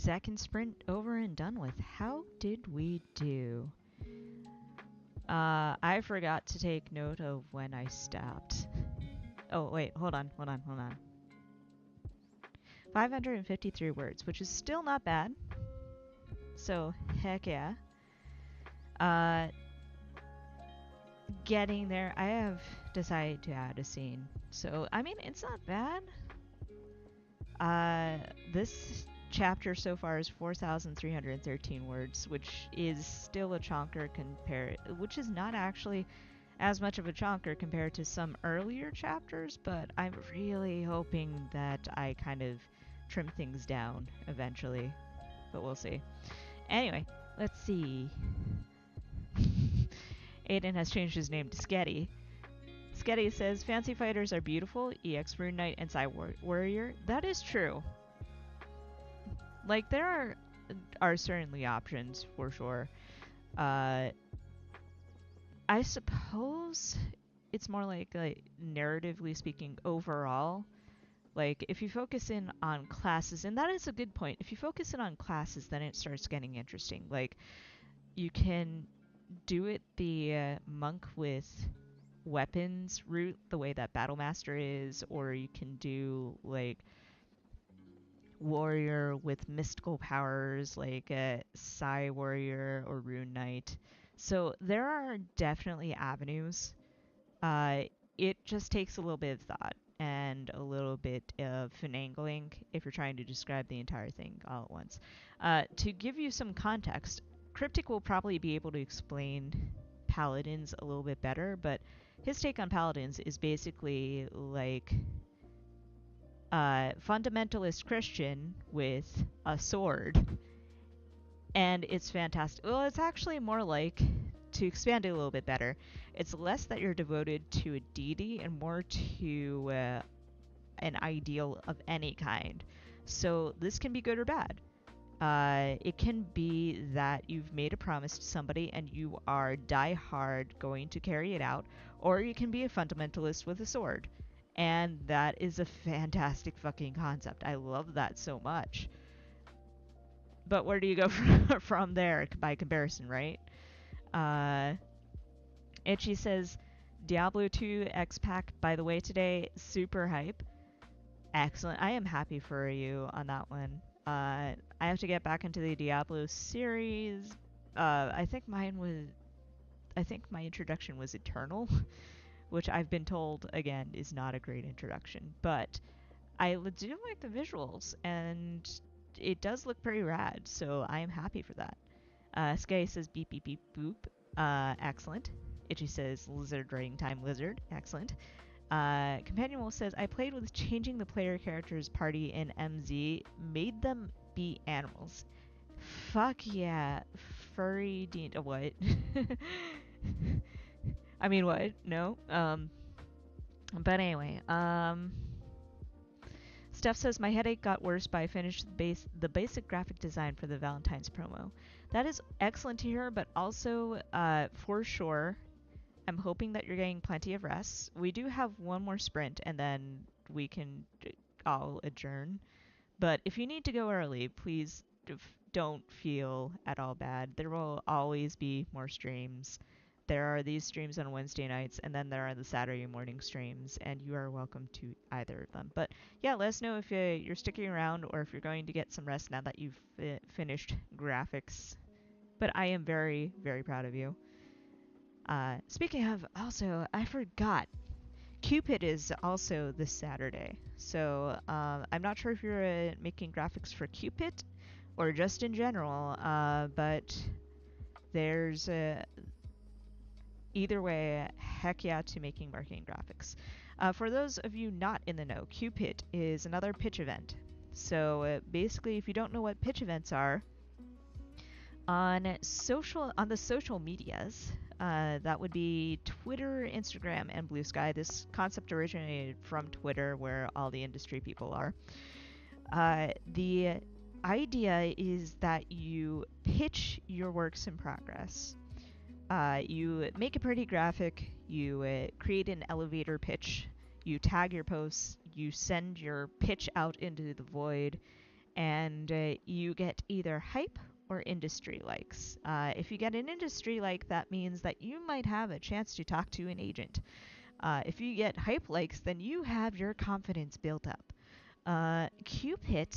second sprint over and done with. How did we do? I forgot to take note of when I stopped. Oh, wait, hold on. 553 words, which is still not bad. So, heck yeah. Getting there, I have decided to add a scene. So, I mean, it's not bad. This chapter so far is 4,313 words, which is still a chonker which is not actually as much of a chonker compared to some earlier chapters, but I'm really hoping that I kind of trim things down eventually, but we'll see. Anyway, let's see. Aiden has changed his name to Sketty. Sketty says, fancy fighters are beautiful, EX Rune Knight and Psy Warrior. That is true. Like, there are certainly options, for sure. I suppose it's more like narratively speaking, overall. Like, if you focus in on classes, and that is a good point, if you focus in on classes, then it starts getting interesting. Like, you can do it the monk with weapons route, the way that Battlemaster is, or you can do, like, warrior with mystical powers, like a Psy Warrior or Rune Knight. So there are definitely avenues. It just takes a little bit of thought and a little bit of finagling if you're trying to describe the entire thing all at once. To give you some context, Cryptic will probably be able to explain Paladins a little bit better, but his take on Paladins is basically like fundamentalist Christian with a sword, and it's fantastic. Well, it's actually more like, to expand it a little bit better, it's less that you're devoted to a deity and more to an ideal of any kind. So this can be good or bad. It can be that you've made a promise to somebody and you are die-hard going to carry it out, or you can be a fundamentalist with a sword. And that is a fantastic fucking concept. I love that so much. But where do you go from there by comparison, right? Itchy says, Diablo 2 X-Pack, by the way, today, super hype. Excellent. I am happy for you on that one. I have to get back into the Diablo series. I think my introduction was Eternal, which I've been told, again, is not a great introduction. But I do like the visuals, and it does look pretty rad, so I am happy for that. Sky says beep beep beep boop. Excellent. Itchy says lizard writing time lizard. Excellent. Companion Wolf says, I played with changing the player character's party in MZ, made them be animals. Fuck yeah. Furry what? I mean, what? No. But anyway, Steph says, my headache got worse, but I finished the basic graphic design for the Valentine's promo. That is excellent to hear, but also, for sure, I'm hoping that you're getting plenty of rest. We do have one more sprint, and then we can all adjourn. But if you need to go early, please don't feel at all bad. There will always be more streams. There are these streams on Wednesday nights, and then there are the Saturday morning streams, and you are welcome to either of them. But yeah, let us know if you're sticking around or if you're going to get some rest now that you've finished graphics. But I am very, very proud of you. Speaking of, also, I forgot. Cupid is also this Saturday. So I'm not sure if you're making graphics for Cupid or just in general, but there's either way, heck yeah to making marketing graphics. For those of you not in the know, Cupid is another pitch event. So basically, if you don't know what pitch events are, on the social medias, that would be Twitter, Instagram, and Blue Sky. This concept originated from Twitter, where all the industry people are. The idea is that you pitch your works in progress. You make a pretty graphic, you create an elevator pitch, you tag your posts, you send your pitch out into the void, and you get either hype or industry likes. If you get an industry like, that means that you might have a chance to talk to an agent. If you get hype likes, then you have your confidence built up. Cupid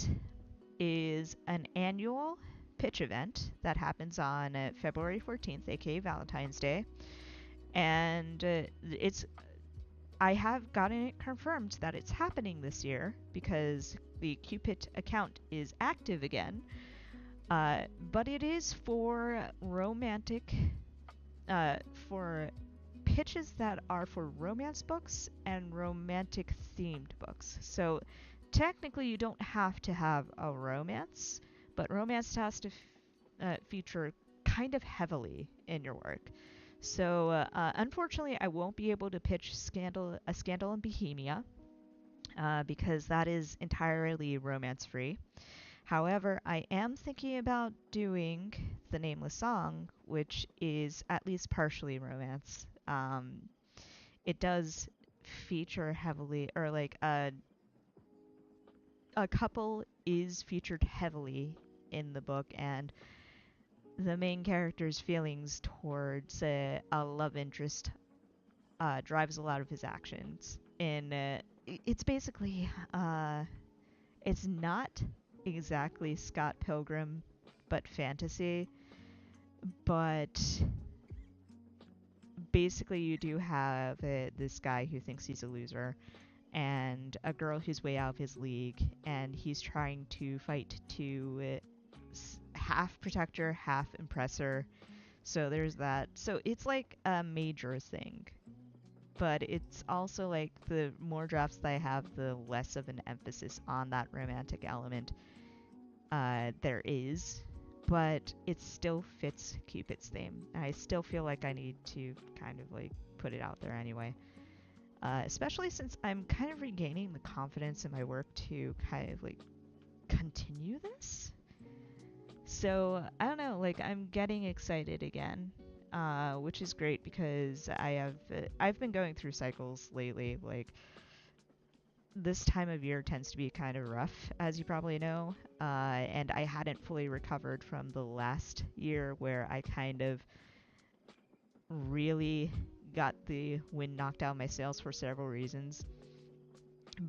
is an annual pitch event that happens on February 14th, aka Valentine's Day, and it's I have gotten it confirmed that it's happening this year because the Cupid account is active again. But it is for romantic, for pitches that are for romance books and romantic themed books. So technically, you don't have to have a romance, but romance has to feature kind of heavily in your work. So unfortunately, I won't be able to pitch a Scandal in Bohemia because that is entirely romance free. However, I am thinking about doing The Nameless Song, which is at least partially romance. It does feature heavily, or like a couple is featured heavily in the book, and the main character's feelings towards a love interest drives a lot of his actions. And it's basically, it's not exactly Scott Pilgrim, but fantasy. But basically, you do have this guy who thinks he's a loser, and a girl who's way out of his league, and he's trying to fight to half protect her, half impress her. So there's that. So it's like a major thing. But it's also like the more drafts that I have, the less of an emphasis on that romantic element there is. But it still fits Cupid's theme. And I still feel like I need to kind of like put it out there anyway. Especially since I'm kind of regaining the confidence in my work to kind of like continue this. So I don't know, like I'm getting excited again, which is great because I've been going through cycles lately. Like this time of year tends to be kind of rough, as you probably know, and I hadn't fully recovered from the last year where I kind of really got the wind knocked out of my sails for several reasons.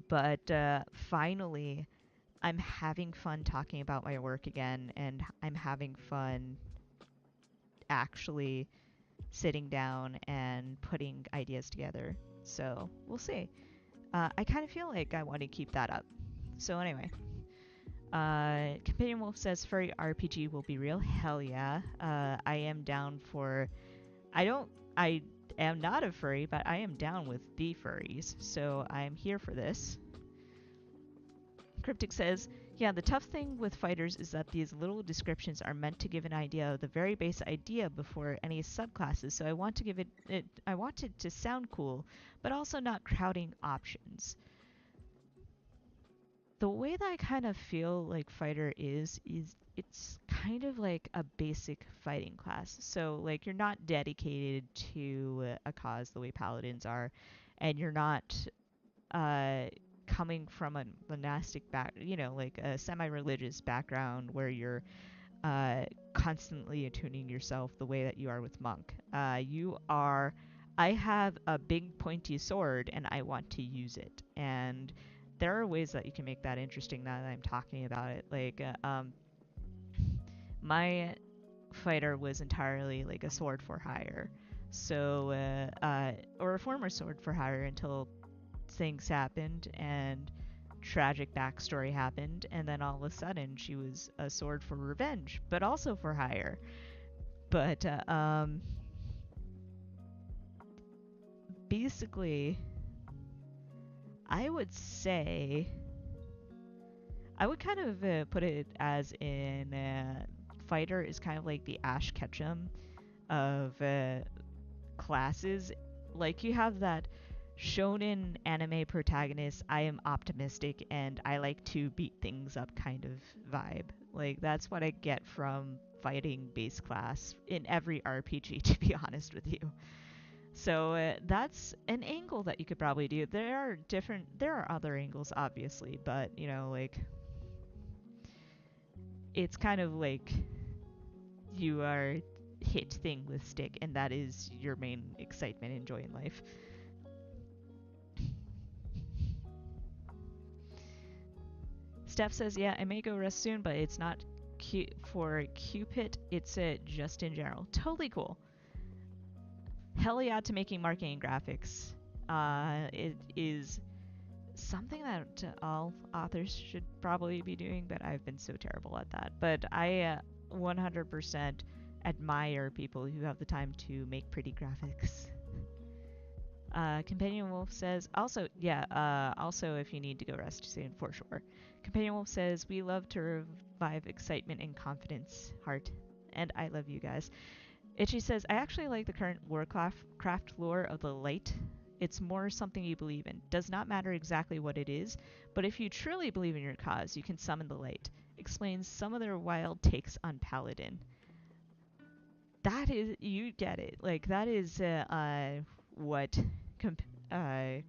But finally, I'm having fun talking about my work again, and I'm having fun actually sitting down and putting ideas together. So we'll see. I kind of feel like I want to keep that up. So anyway, Companion Wolf says furry RPG will be real. Hell yeah. I am down for. I am not a furry, but I am down with the furries. So I'm here for this. Cryptic says, yeah, the tough thing with fighters is that these little descriptions are meant to give an idea of the very base idea before any subclasses, so I want to give I want it to sound cool, but also not crowding options. The way that I kind of feel like fighter is it's kind of like a basic fighting class. So like you're not dedicated to a cause the way paladins are, and you're not uh coming from a monastic like a semi-religious background where you're constantly attuning yourself the way that you are with monk. I have a big pointy sword and I want to use it. And there are ways that you can make that interesting now that I'm talking about it. Like, my fighter was entirely like a sword for hire. So, or a former sword for hire until things happened and tragic backstory happened, and then all of a sudden she was a sword for revenge, but also for hire. But basically, I would say I would kind of put it as in fighter is kind of like the Ash Ketchum of classes. Like you have that shonen anime protagonist, I am optimistic and I like to beat things up kind of vibe. Like that's what I get from fighting base class in every RPG, to be honest with you. So that's an angle that you could probably do. There are other angles, obviously, but like it's kind of like you are hit thing with stick, and that is your main excitement and joy in life. Steph says, yeah, I may go rest soon, but it's not for Cupid, it's just in general. Totally cool. Hell yeah to making marketing graphics. It is something that all authors should probably be doing, but I've been so terrible at that. But I 100% admire people who have the time to make pretty graphics. Companion Wolf says, also, yeah, also if you need to go rest soon, for sure. Companion Wolf says, we love to revive excitement and confidence, heart. And I love you guys. Itchy says, I actually like the current Warcraft lore of the light. It's more something you believe in. Does not matter exactly what it is, but if you truly believe in your cause, you can summon the light. Explains some of their wild takes on Paladin. That is, you get it. Like, that is what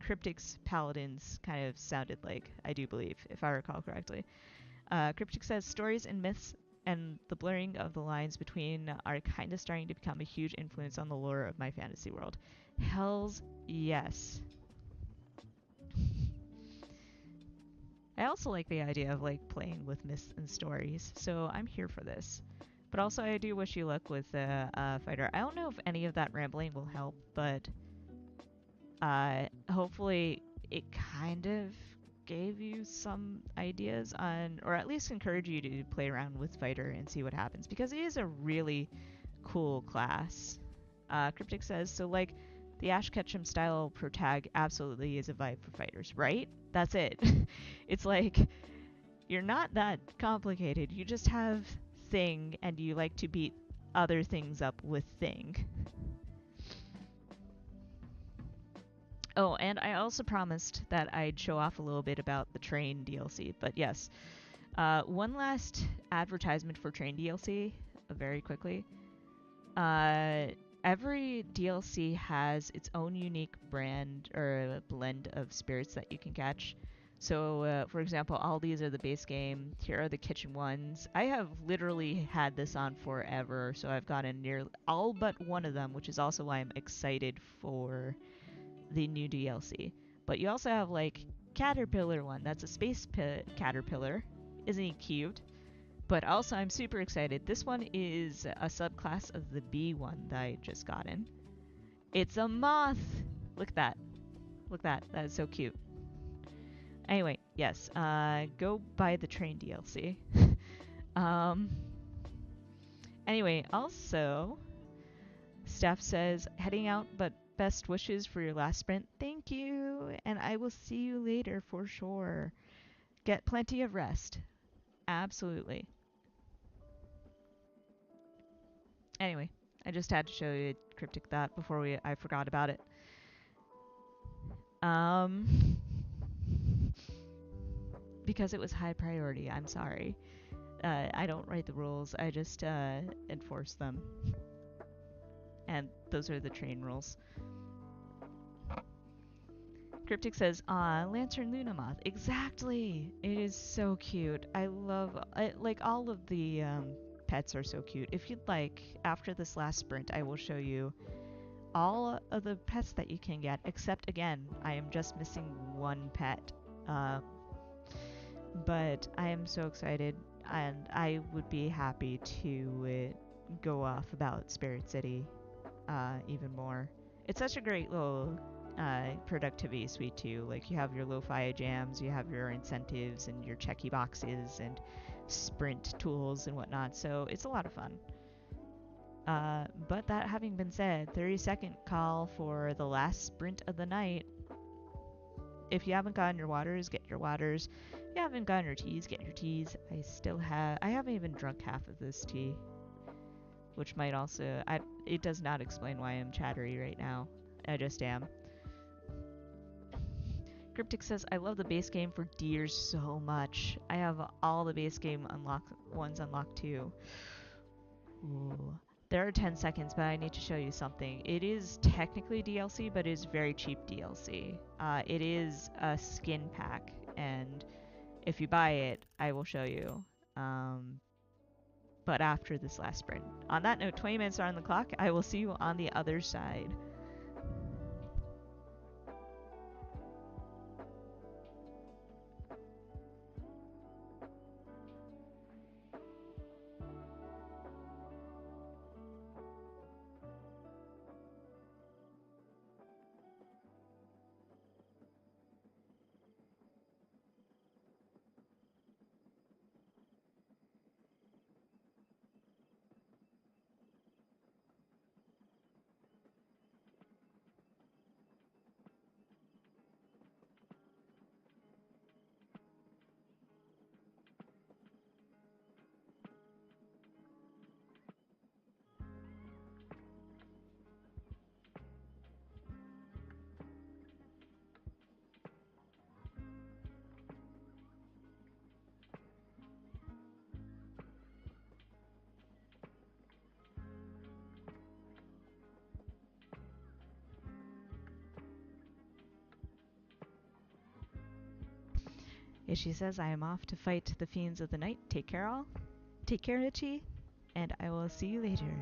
Cryptic's Paladins kind of sounded like, I do believe, if I recall correctly. Cryptic says, stories and myths and the blurring of the lines between are kind of starting to become a huge influence on the lore of my fantasy world. Hells yes. I also like the idea of like playing with myths and stories, so I'm here for this. But also I do wish you luck with Fighter. I don't know if any of that rambling will help, but hopefully it kind of gave you some ideas on, or at least encourage you to play around with Fighter and see what happens, because it is a really cool class. Cryptic says, so like the Ash Ketchum style protag absolutely is a vibe for fighters, right? That's it. It's like, you're not that complicated. You just have thing and you like to beat other things up with thing. Oh, and I also promised that I'd show off a little bit about the Train DLC, but yes. One last advertisement for Train DLC, very quickly. Every DLC has its own unique brand or blend of spirits that you can catch. So, for example, all these are the base game. Here are the kitchen ones. I have literally had this on forever, so I've gotten near all but one of them, which is also why I'm excited for the new DLC. But you also have like Caterpillar one. That's a space caterpillar. Isn't he cute? But also I'm super excited. This one is a subclass of the bee one that I just got in. It's a moth! Look at that. Look at that. That is so cute. Anyway, yes. Go buy the Train DLC. Anyway, also, Steph says, heading out, but best wishes for your last sprint. Thank you, and I will see you later for sure. Get plenty of rest. Absolutely. Anyway, I just had to show you Cryptic that before I forgot about it. Because it was high priority, I'm sorry. I don't write the rules, I just enforce them. And those are the train rules. Cryptic says, Lantern Luna Moth. Exactly! It is so cute. I love, like, all of the pets are so cute. If you'd like, after this last sprint, I will show you all of the pets that you can get, except, again, I am just missing one pet. But I am so excited, and I would be happy to go off about Spirit City even more. It's such a great little productivity suite too. Like, you have your lo-fi jams, you have your incentives and your checky boxes and sprint tools and whatnot, so it's a lot of fun. But that having been said, 30-second call for the last sprint of the night. If you haven't gotten your waters, get your waters. If you haven't gotten your teas, get your teas. I haven't even drunk half of this tea, which might also, it does not explain why I'm chattery right now. I just am. Cryptic says, I love the base game for deers so much. I have all the base game ones unlocked too. Ooh. There are 10 seconds, but I need to show you something. It is technically DLC, but it is very cheap DLC. It is a skin pack, and if you buy it, I will show you. but after this last sprint. On that note, 20 minutes are on the clock. I will see you on the other side. Ishi says, I am off to fight the fiends of the night. Take care, all. Take care, Ichi, and I will see you later.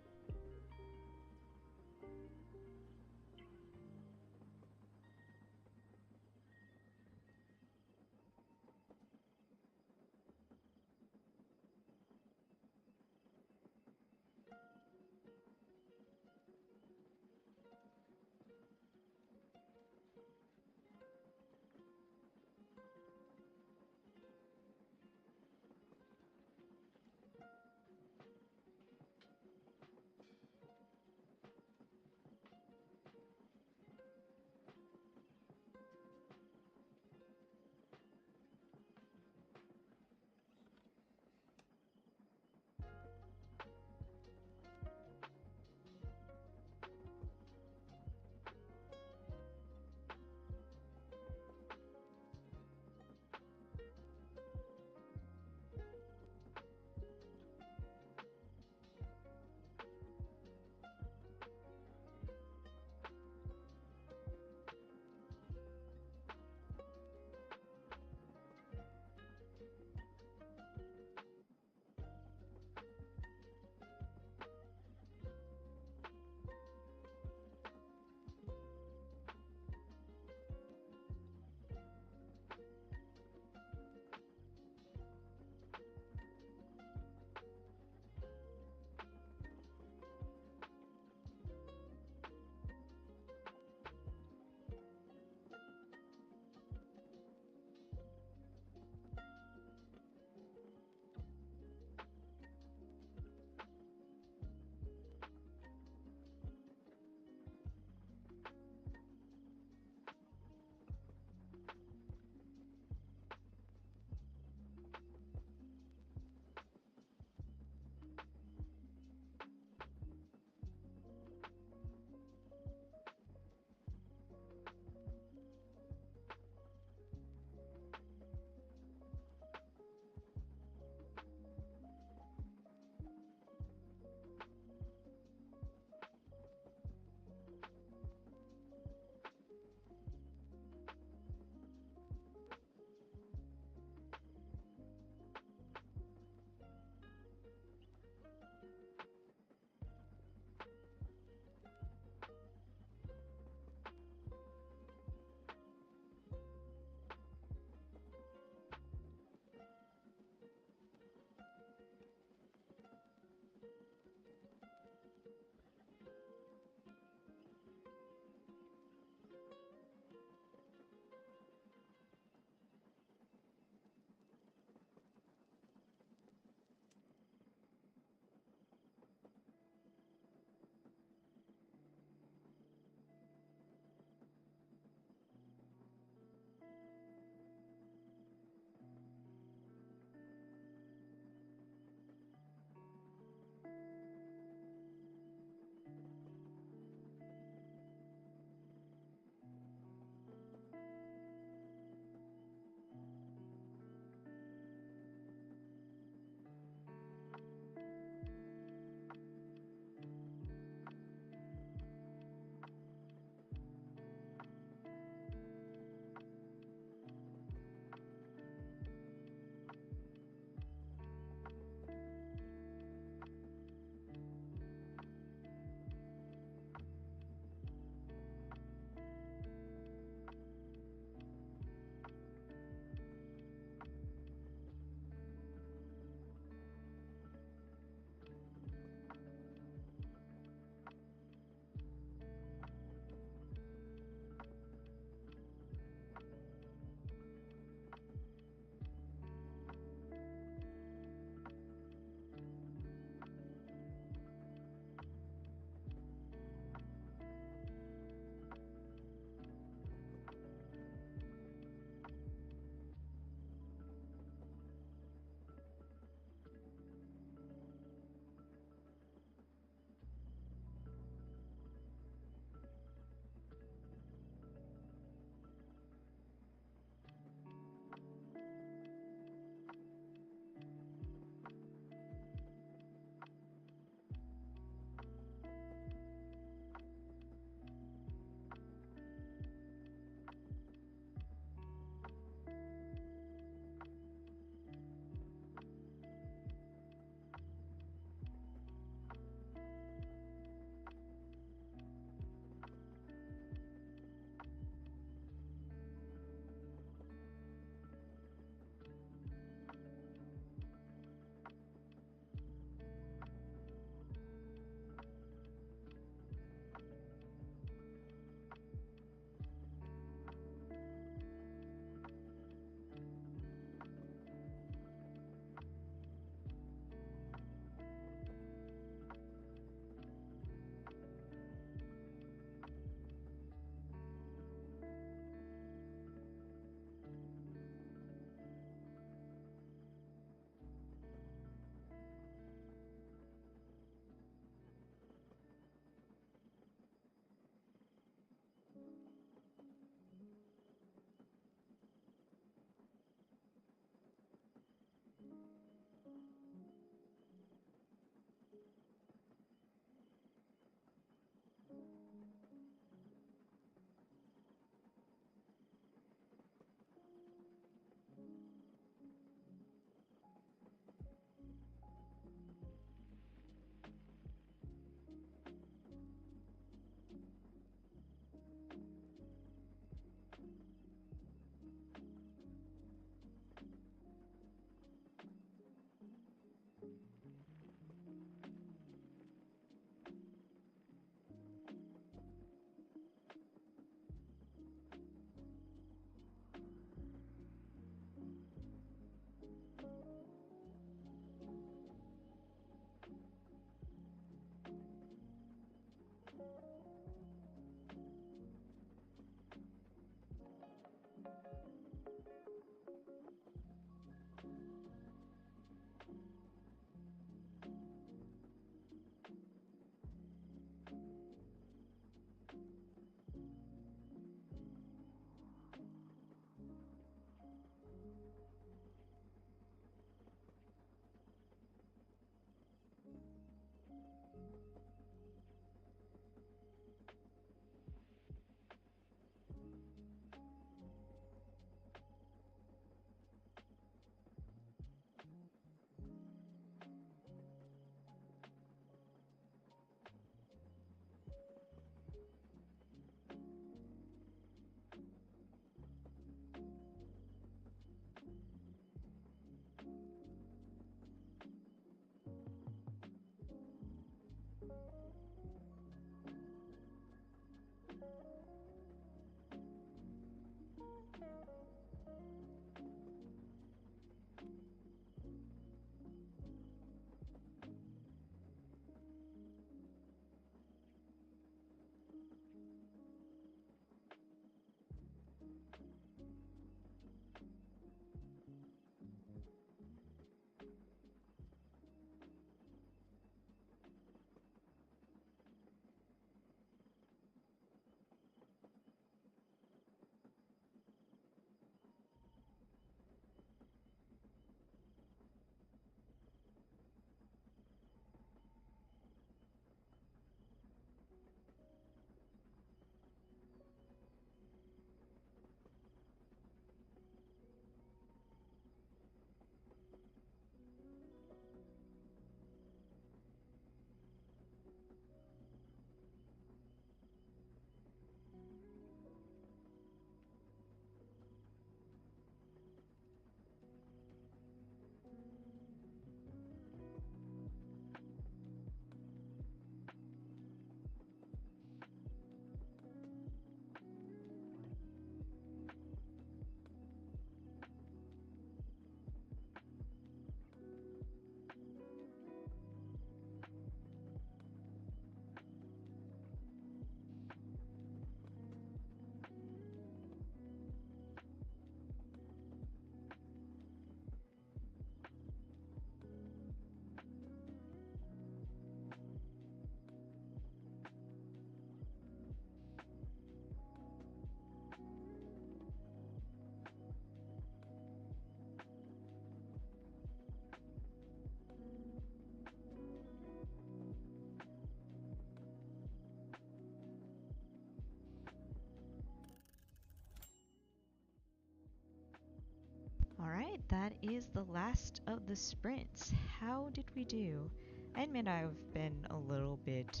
is the last of the sprints. How did we do? I admit I've been a little bit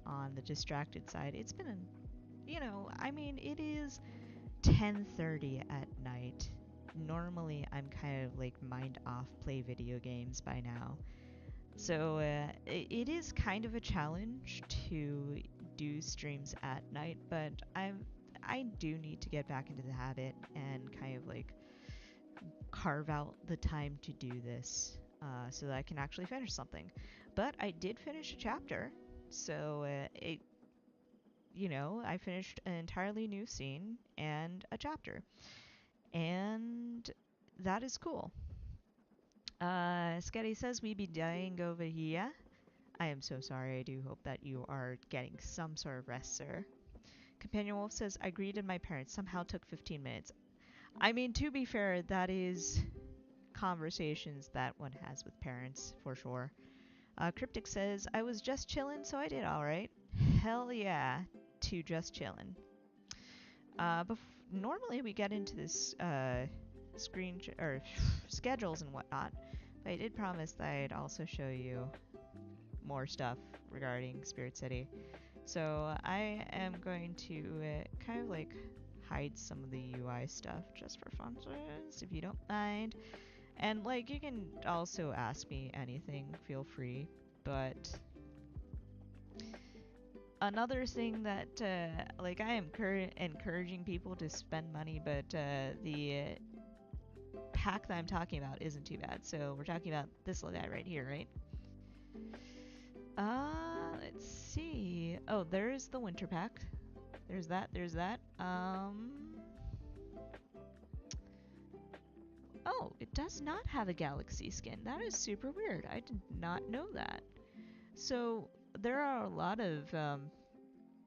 on the distracted side. It's been, I mean, it is 10:30 at night. Normally, I'm kind of like mind off, play video games by now. So it is kind of a challenge to do streams at night, but I do need to get back into the habit and kind of like carve out the time to do this so that I can actually finish something. But I did finish a chapter, so I finished an entirely new scene and a chapter, and that is cool. Sketty says we be dying over here. I am so sorry. I do hope that you are getting some sort of rest, sir. Companion Wolf says, I greeted my parents. Somehow took 15 minutes. I mean, to be fair, that is conversations that one has with parents, for sure. Cryptic says, I was just chillin', so I did alright. Hell yeah, to just chillin'. Normally we get into this schedules and whatnot, but I did promise that I'd also show you more stuff regarding Spirit City. So I am going to kind of like hide some of the UI stuff just for fun, if you don't mind. And like you can also ask me anything, feel free. But another thing that like I am encouraging people to spend money, but the pack that I'm talking about isn't too bad. So we're talking about this little guy right here, right? Let's see. Oh, there's the winter pack. There's that. There's that. Oh, it does not have a galaxy skin. That is super weird. I did not know that. So there are a lot of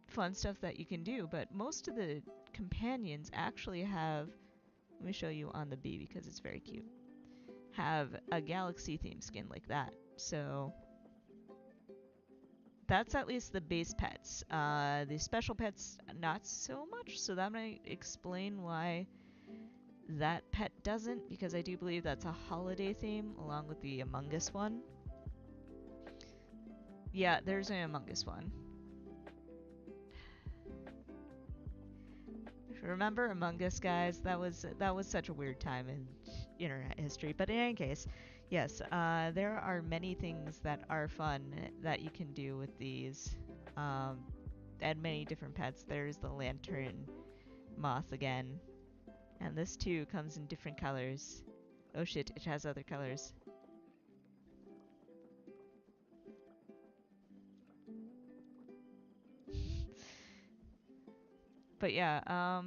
fun stuff that you can do, but most of the companions actually have. Let me show you on the bee because it's very cute. Have a galaxy themed skin like that. So that's at least the base pets. The special pets, not so much, so that might explain why that pet doesn't, because I do believe that's a holiday theme along with the Among Us one. Yeah, there's an Among Us one. Remember Among Us, guys? That was such a weird time in internet history. But in any case, yes, there are many things that are fun that you can do with these, and many different pets. There's the lantern moth again, and this too comes in different colors. Oh shit, it has other colors. But yeah,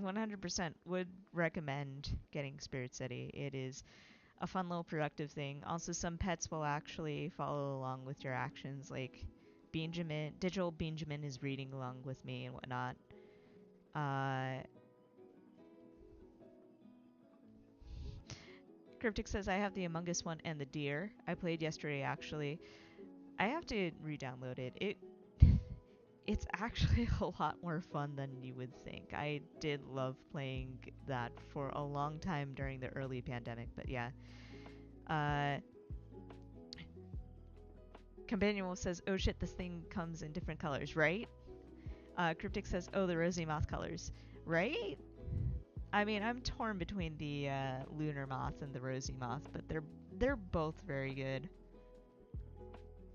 100% would recommend getting Spirit City. It is a fun little productive thing. Also, some pets will actually follow along with your actions, like Benjamin. Digital Benjamin is reading along with me and whatnot. Cryptic says I have the Among Us one and the deer. I played yesterday actually. I have to re-download it. It's actually a lot more fun than you would think. I did love playing that for a long time during the early pandemic, but yeah. Companion Wolf says, oh shit, this thing comes in different colors, right? Cryptic says, oh, the rosy moth colors, right? I mean, I'm torn between the lunar moth and the rosy moth, but they're both very good.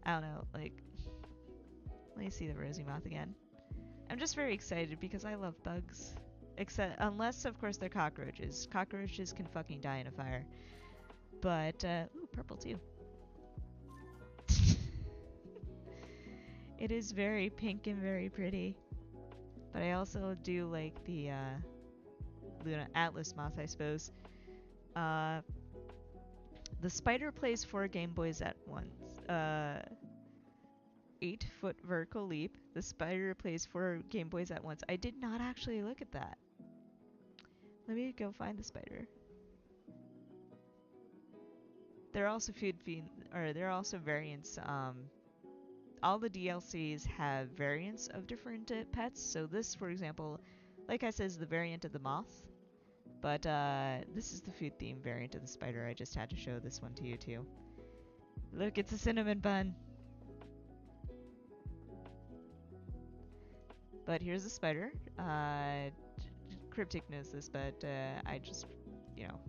I don't know, like, let me see the rosy moth again. I'm just very excited because I love bugs. Except, unless, of course, they're cockroaches. Cockroaches can fucking die in a fire. But, ooh, purple too. It is very pink and very pretty. But I also do like the, Luna Atlas moth, I suppose. The spider plays 4 Game Boys at once. 8-foot vertical leap. The spider plays 4 Game Boys at once. I did not actually look at that. Let me go find the spider. There are also there are also variants. All the DLCs have variants of different pets. So this, for example, Like I said, is the variant of the moth. But this is the food theme variant of the spider. I just had to show this one to you too. Look, it's a cinnamon bun. But here's the spider. Cryptic knows this, but I just, you know,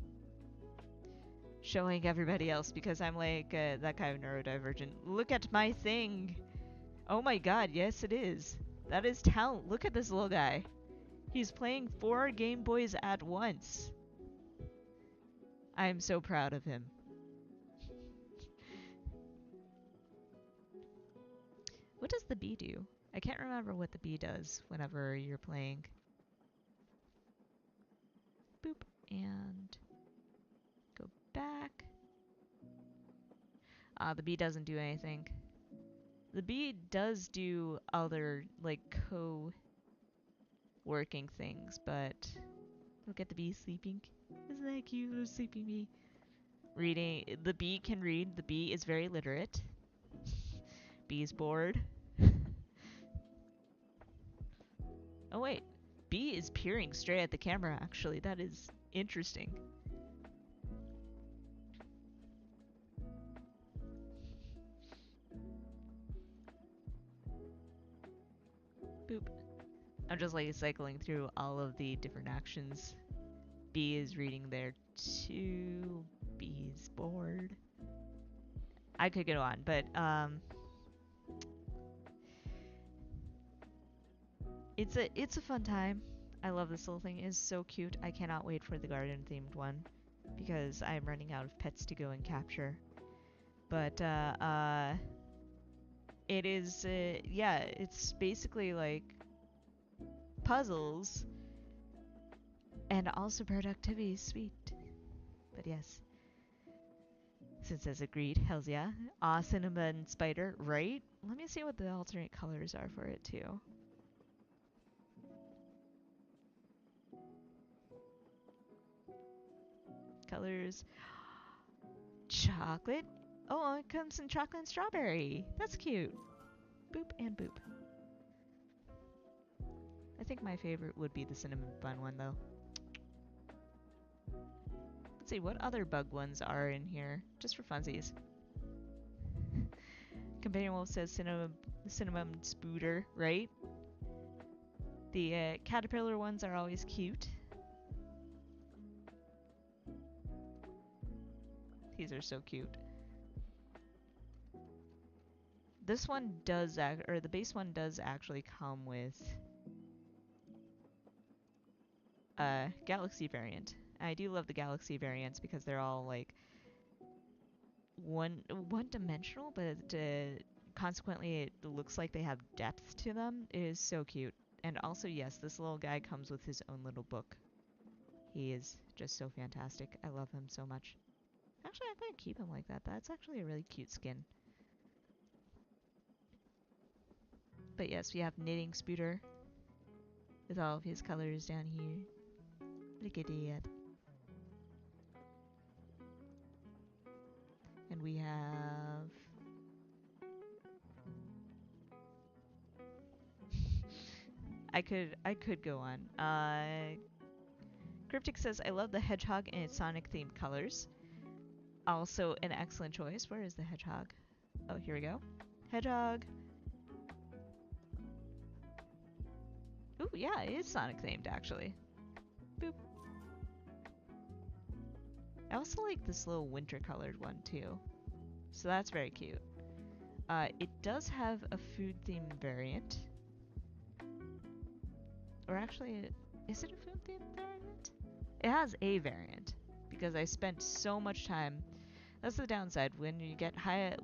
showing everybody else because I'm like that kind of neurodivergent. Look at my thing. Oh my god, yes it is. That is talent. Look at this little guy. He's playing 4 Game Boys at once. I am so proud of him. What does the bee do? I can't remember what the bee does whenever you're playing. Boop. And go back. The bee doesn't do anything. The bee does do other, like, co-working things, but look at the bee sleeping. Isn't that cute, little sleeping bee? Reading. The bee can read. The bee is very literate. Bee's bored. Oh wait, bee is peering straight at the camera actually. That is interesting. Boop. I'm just like cycling through all of the different actions. Bee is reading there too. Bee's bored. I could go on, but it's a fun time. I love this little thing. It is so cute. I cannot wait for the garden themed one because I'm running out of pets to go and capture. But it is yeah, it's basically like puzzles and also productivity. Sweet. But yes. Since as agreed, hells yeah. Cinnamon spider, right? Let me see what the alternate colors are for it too. Colors. Chocolate. Oh, it comes in chocolate and strawberry. That's cute. Boop and boop. I think my favorite would be the cinnamon bun one though. Let's see what other bug ones are in here, just for funsies. Companion Wolf says cinnamon spooter, right? The caterpillar ones are always cute. These are so cute. This one does, or the base one does actually come with a Galaxy variant. I do love the Galaxy variants because they're all like one dimensional, but consequently it looks like they have depth to them. It is so cute. And also, yes, this little guy comes with his own little book. He is just so fantastic. I love him so much. Actually, I'm going to keep him like that. That's actually a really cute skin. But yes, we have Knitting Spooter with all of his colors down here. Look at that. And we have... I could go on. Cryptic says, I love the hedgehog and its Sonic themed colors. Also an excellent choice. Where is the hedgehog? Oh, here we go. Hedgehog. Ooh, yeah, it is Sonic themed actually. Boop. I also like this little winter colored one too. So that's very cute. It does have a food themed variant. Or actually, is it a food themed variant? It has a variant because I spent so much time. That's the downside when you get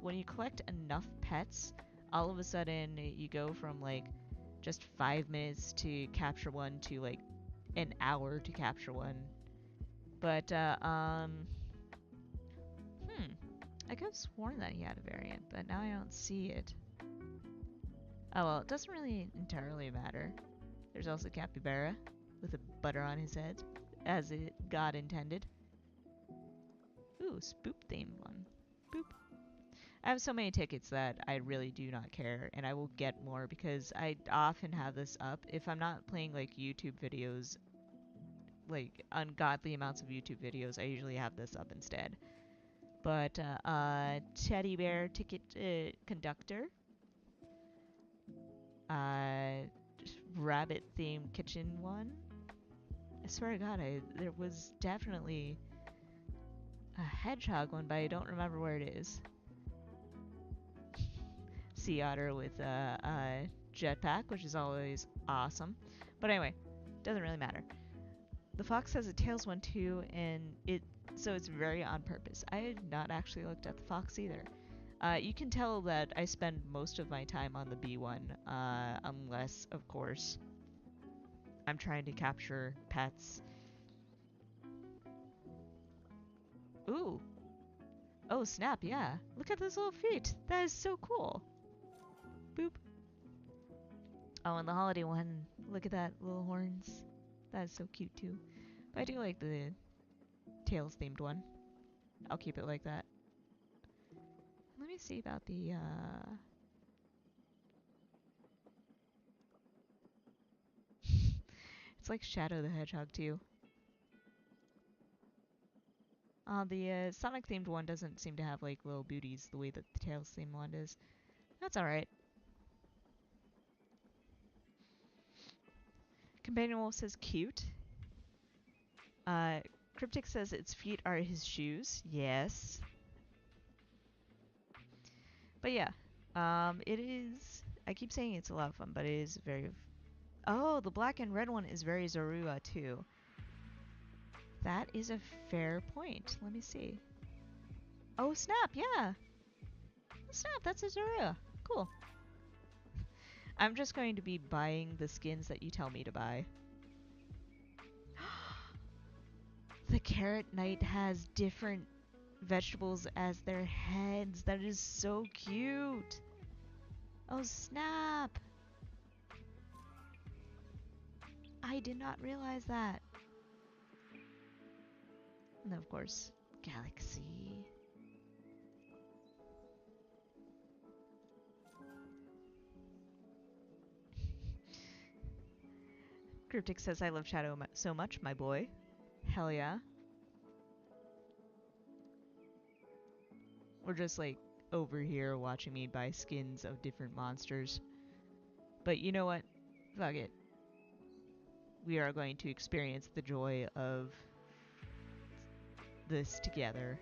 when you collect enough pets, all of a sudden you go from like just 5 minutes to capture one to like an hour to capture one. But I could have sworn that he had a variant, but now I don't see it. Oh well, it doesn't really entirely matter. There's also Capybara with a butter on his head, as it God intended. Ooh, spoop themed one. Boop. I have so many tickets that I really do not care, and I will get more because I often have this up. If I'm not playing like YouTube videos, like ungodly amounts of YouTube videos, I usually have this up instead. But teddy bear ticket conductor, uh, rabbit themed kitchen one. I swear to God, there was definitely a hedgehog one, but I don't remember where it is. Sea otter with a jetpack, which is always awesome. But anyway, doesn't really matter. The fox has a tails one too, and so it's very on purpose. I had not actually looked at the fox either. You can tell that I spend most of my time on the bee one, unless, of course, I'm trying to capture pets. Ooh. Oh, snap, yeah. Look at those little feet. That is so cool. Boop. Oh, and the holiday one. Look at that, little horns. That is so cute, too. But I do like the Tails-themed one. I'll keep it like that. Let me see about the, It's like Shadow the Hedgehog, too. The Sonic-themed one doesn't seem to have, like, little booties the way that the Tails-themed one does. That's alright. Companion Wolf says cute. Cryptic says its feet are his shoes. Yes. But yeah, it is. I keep saying it's a lot of fun, but it is very. Oh, the black and red one is very Zorua too. That is a fair point. Let me see. Oh snap! Yeah. Snap! That's a Zorua. Cool. I'm just going to be buying the skins that you tell me to buy. The Carrot Knight has different vegetables as their heads. That is so cute. Oh snap! I did not realize that. And of course, Galaxy. Cryptic says, I love Shadow so much, my boy. Hell yeah. We're just like over here watching me buy skins of different monsters. But you know what? Fuck it. We are going to experience the joy of this together.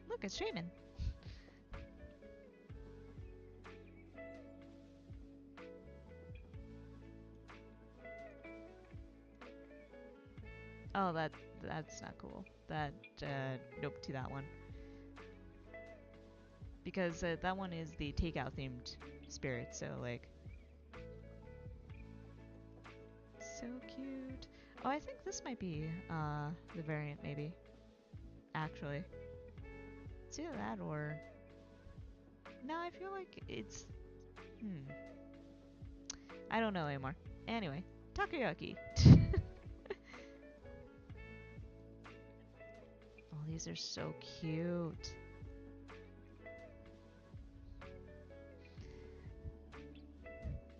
Look, it's Shaman. Oh, that's not cool. Nope to that one. Because that one is the takeout themed spirit, so like. So cute. Oh, I think this might be the variant, maybe. Actually. It's either that or. No, I feel like it's. I don't know anymore. Anyway, takoyaki. Oh, these are so cute.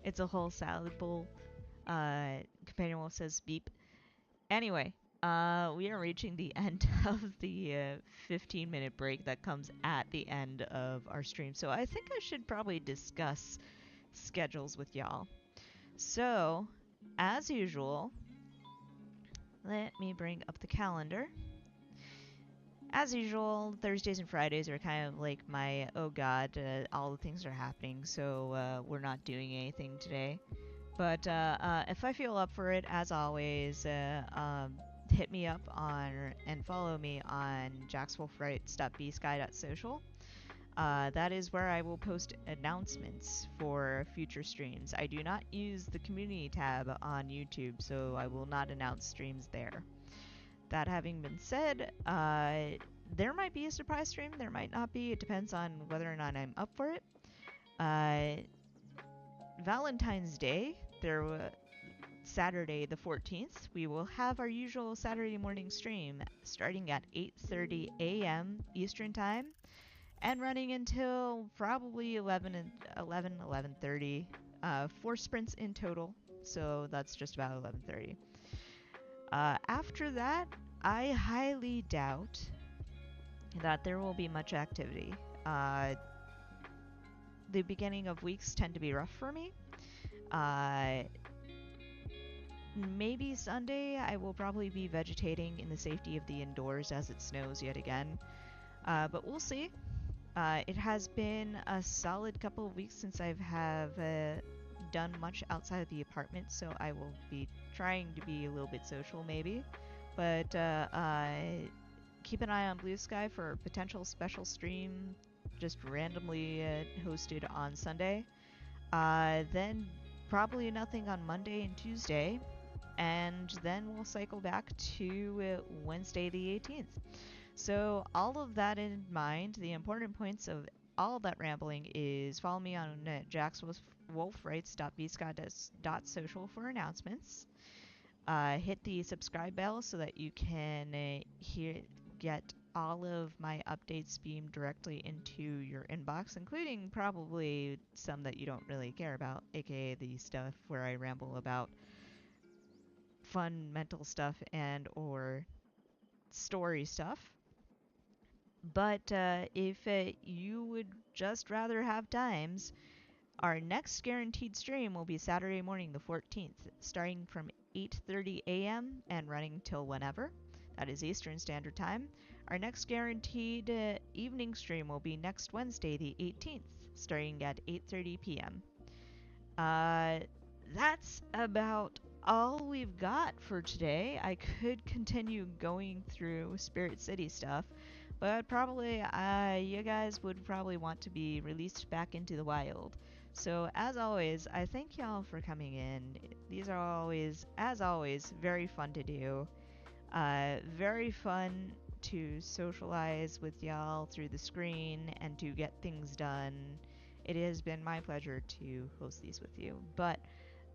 It's a whole salad bowl. Companion Wolf says beep. Anyway, we are reaching the end of the 15-minute break that comes at the end of our stream. So I think I should probably discuss schedules with y'all. So, as usual, let me bring up the calendar. As usual, Thursdays and Fridays are kind of like my, oh god, all the things are happening, so we're not doing anything today. But if I feel up for it, as always, hit me up on and follow me on jackswolfwrites.bsky.social. That is where I will post announcements for future streams. I do not use the community tab on YouTube, so I will not announce streams there. That having been said, there might be a surprise stream, there might not be. It depends on whether or not I'm up for it. Valentine's Day, Saturday the 14th, we will have our usual Saturday morning stream starting at 8:30 a.m. Eastern Time and running until probably 11:30. 4 sprints in total, so that's just about 11:30. After that, I highly doubt that there will be much activity. The beginning of weeks tend to be rough for me. Maybe Sunday I will probably be vegetating in the safety of the indoors as it snows yet again. But we'll see. It has been a solid couple of weeks since I have done much outside of the apartment, so I will be trying to be a little bit social maybe. But keep an eye on Blue Sky for a potential special stream just randomly hosted on Sunday. Then probably nothing on Monday and Tuesday, and then we'll cycle back to Wednesday the 18th. So all of that in mind, the important points of all that rambling is follow me on jackswolfwrites.bscott.social for announcements. Hit the subscribe bell so that you can get all of my updates beamed directly into your inbox, including probably some that you don't really care about, aka the stuff where I ramble about fun mental stuff and or story stuff. But if you would just rather have times, our next guaranteed stream will be Saturday morning the 14th, starting from 8:30 a.m. and running till whenever. That is Eastern Standard Time. Our next guaranteed evening stream will be next Wednesday the 18th, starting at 8:30 p.m. That's about all we've got for today. I could continue going through Spirit City stuff, but probably you guys would probably want to be released back into the wild. So as always, I thank y'all for coming in. These are always, as always, very fun to do. Very fun to socialize with y'all through the screen and to get things done. It has been my pleasure to host these with you. But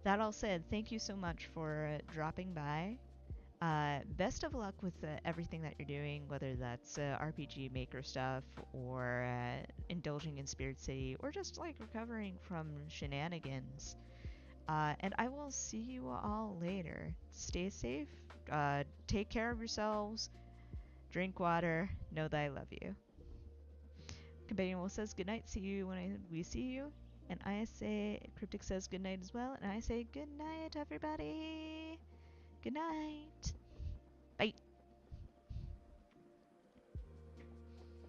that all said, thank you so much for dropping by. Best of luck with everything that you're doing, whether that's RPG Maker stuff or indulging in Spirit City or just like recovering from shenanigans. And I will see you all later. Stay safe, take care of yourselves, drink water, know that I love you. Companion says goodnight, see you when we see you. And I say, Cryptic says good night as well, and I say good night, everybody. Good night.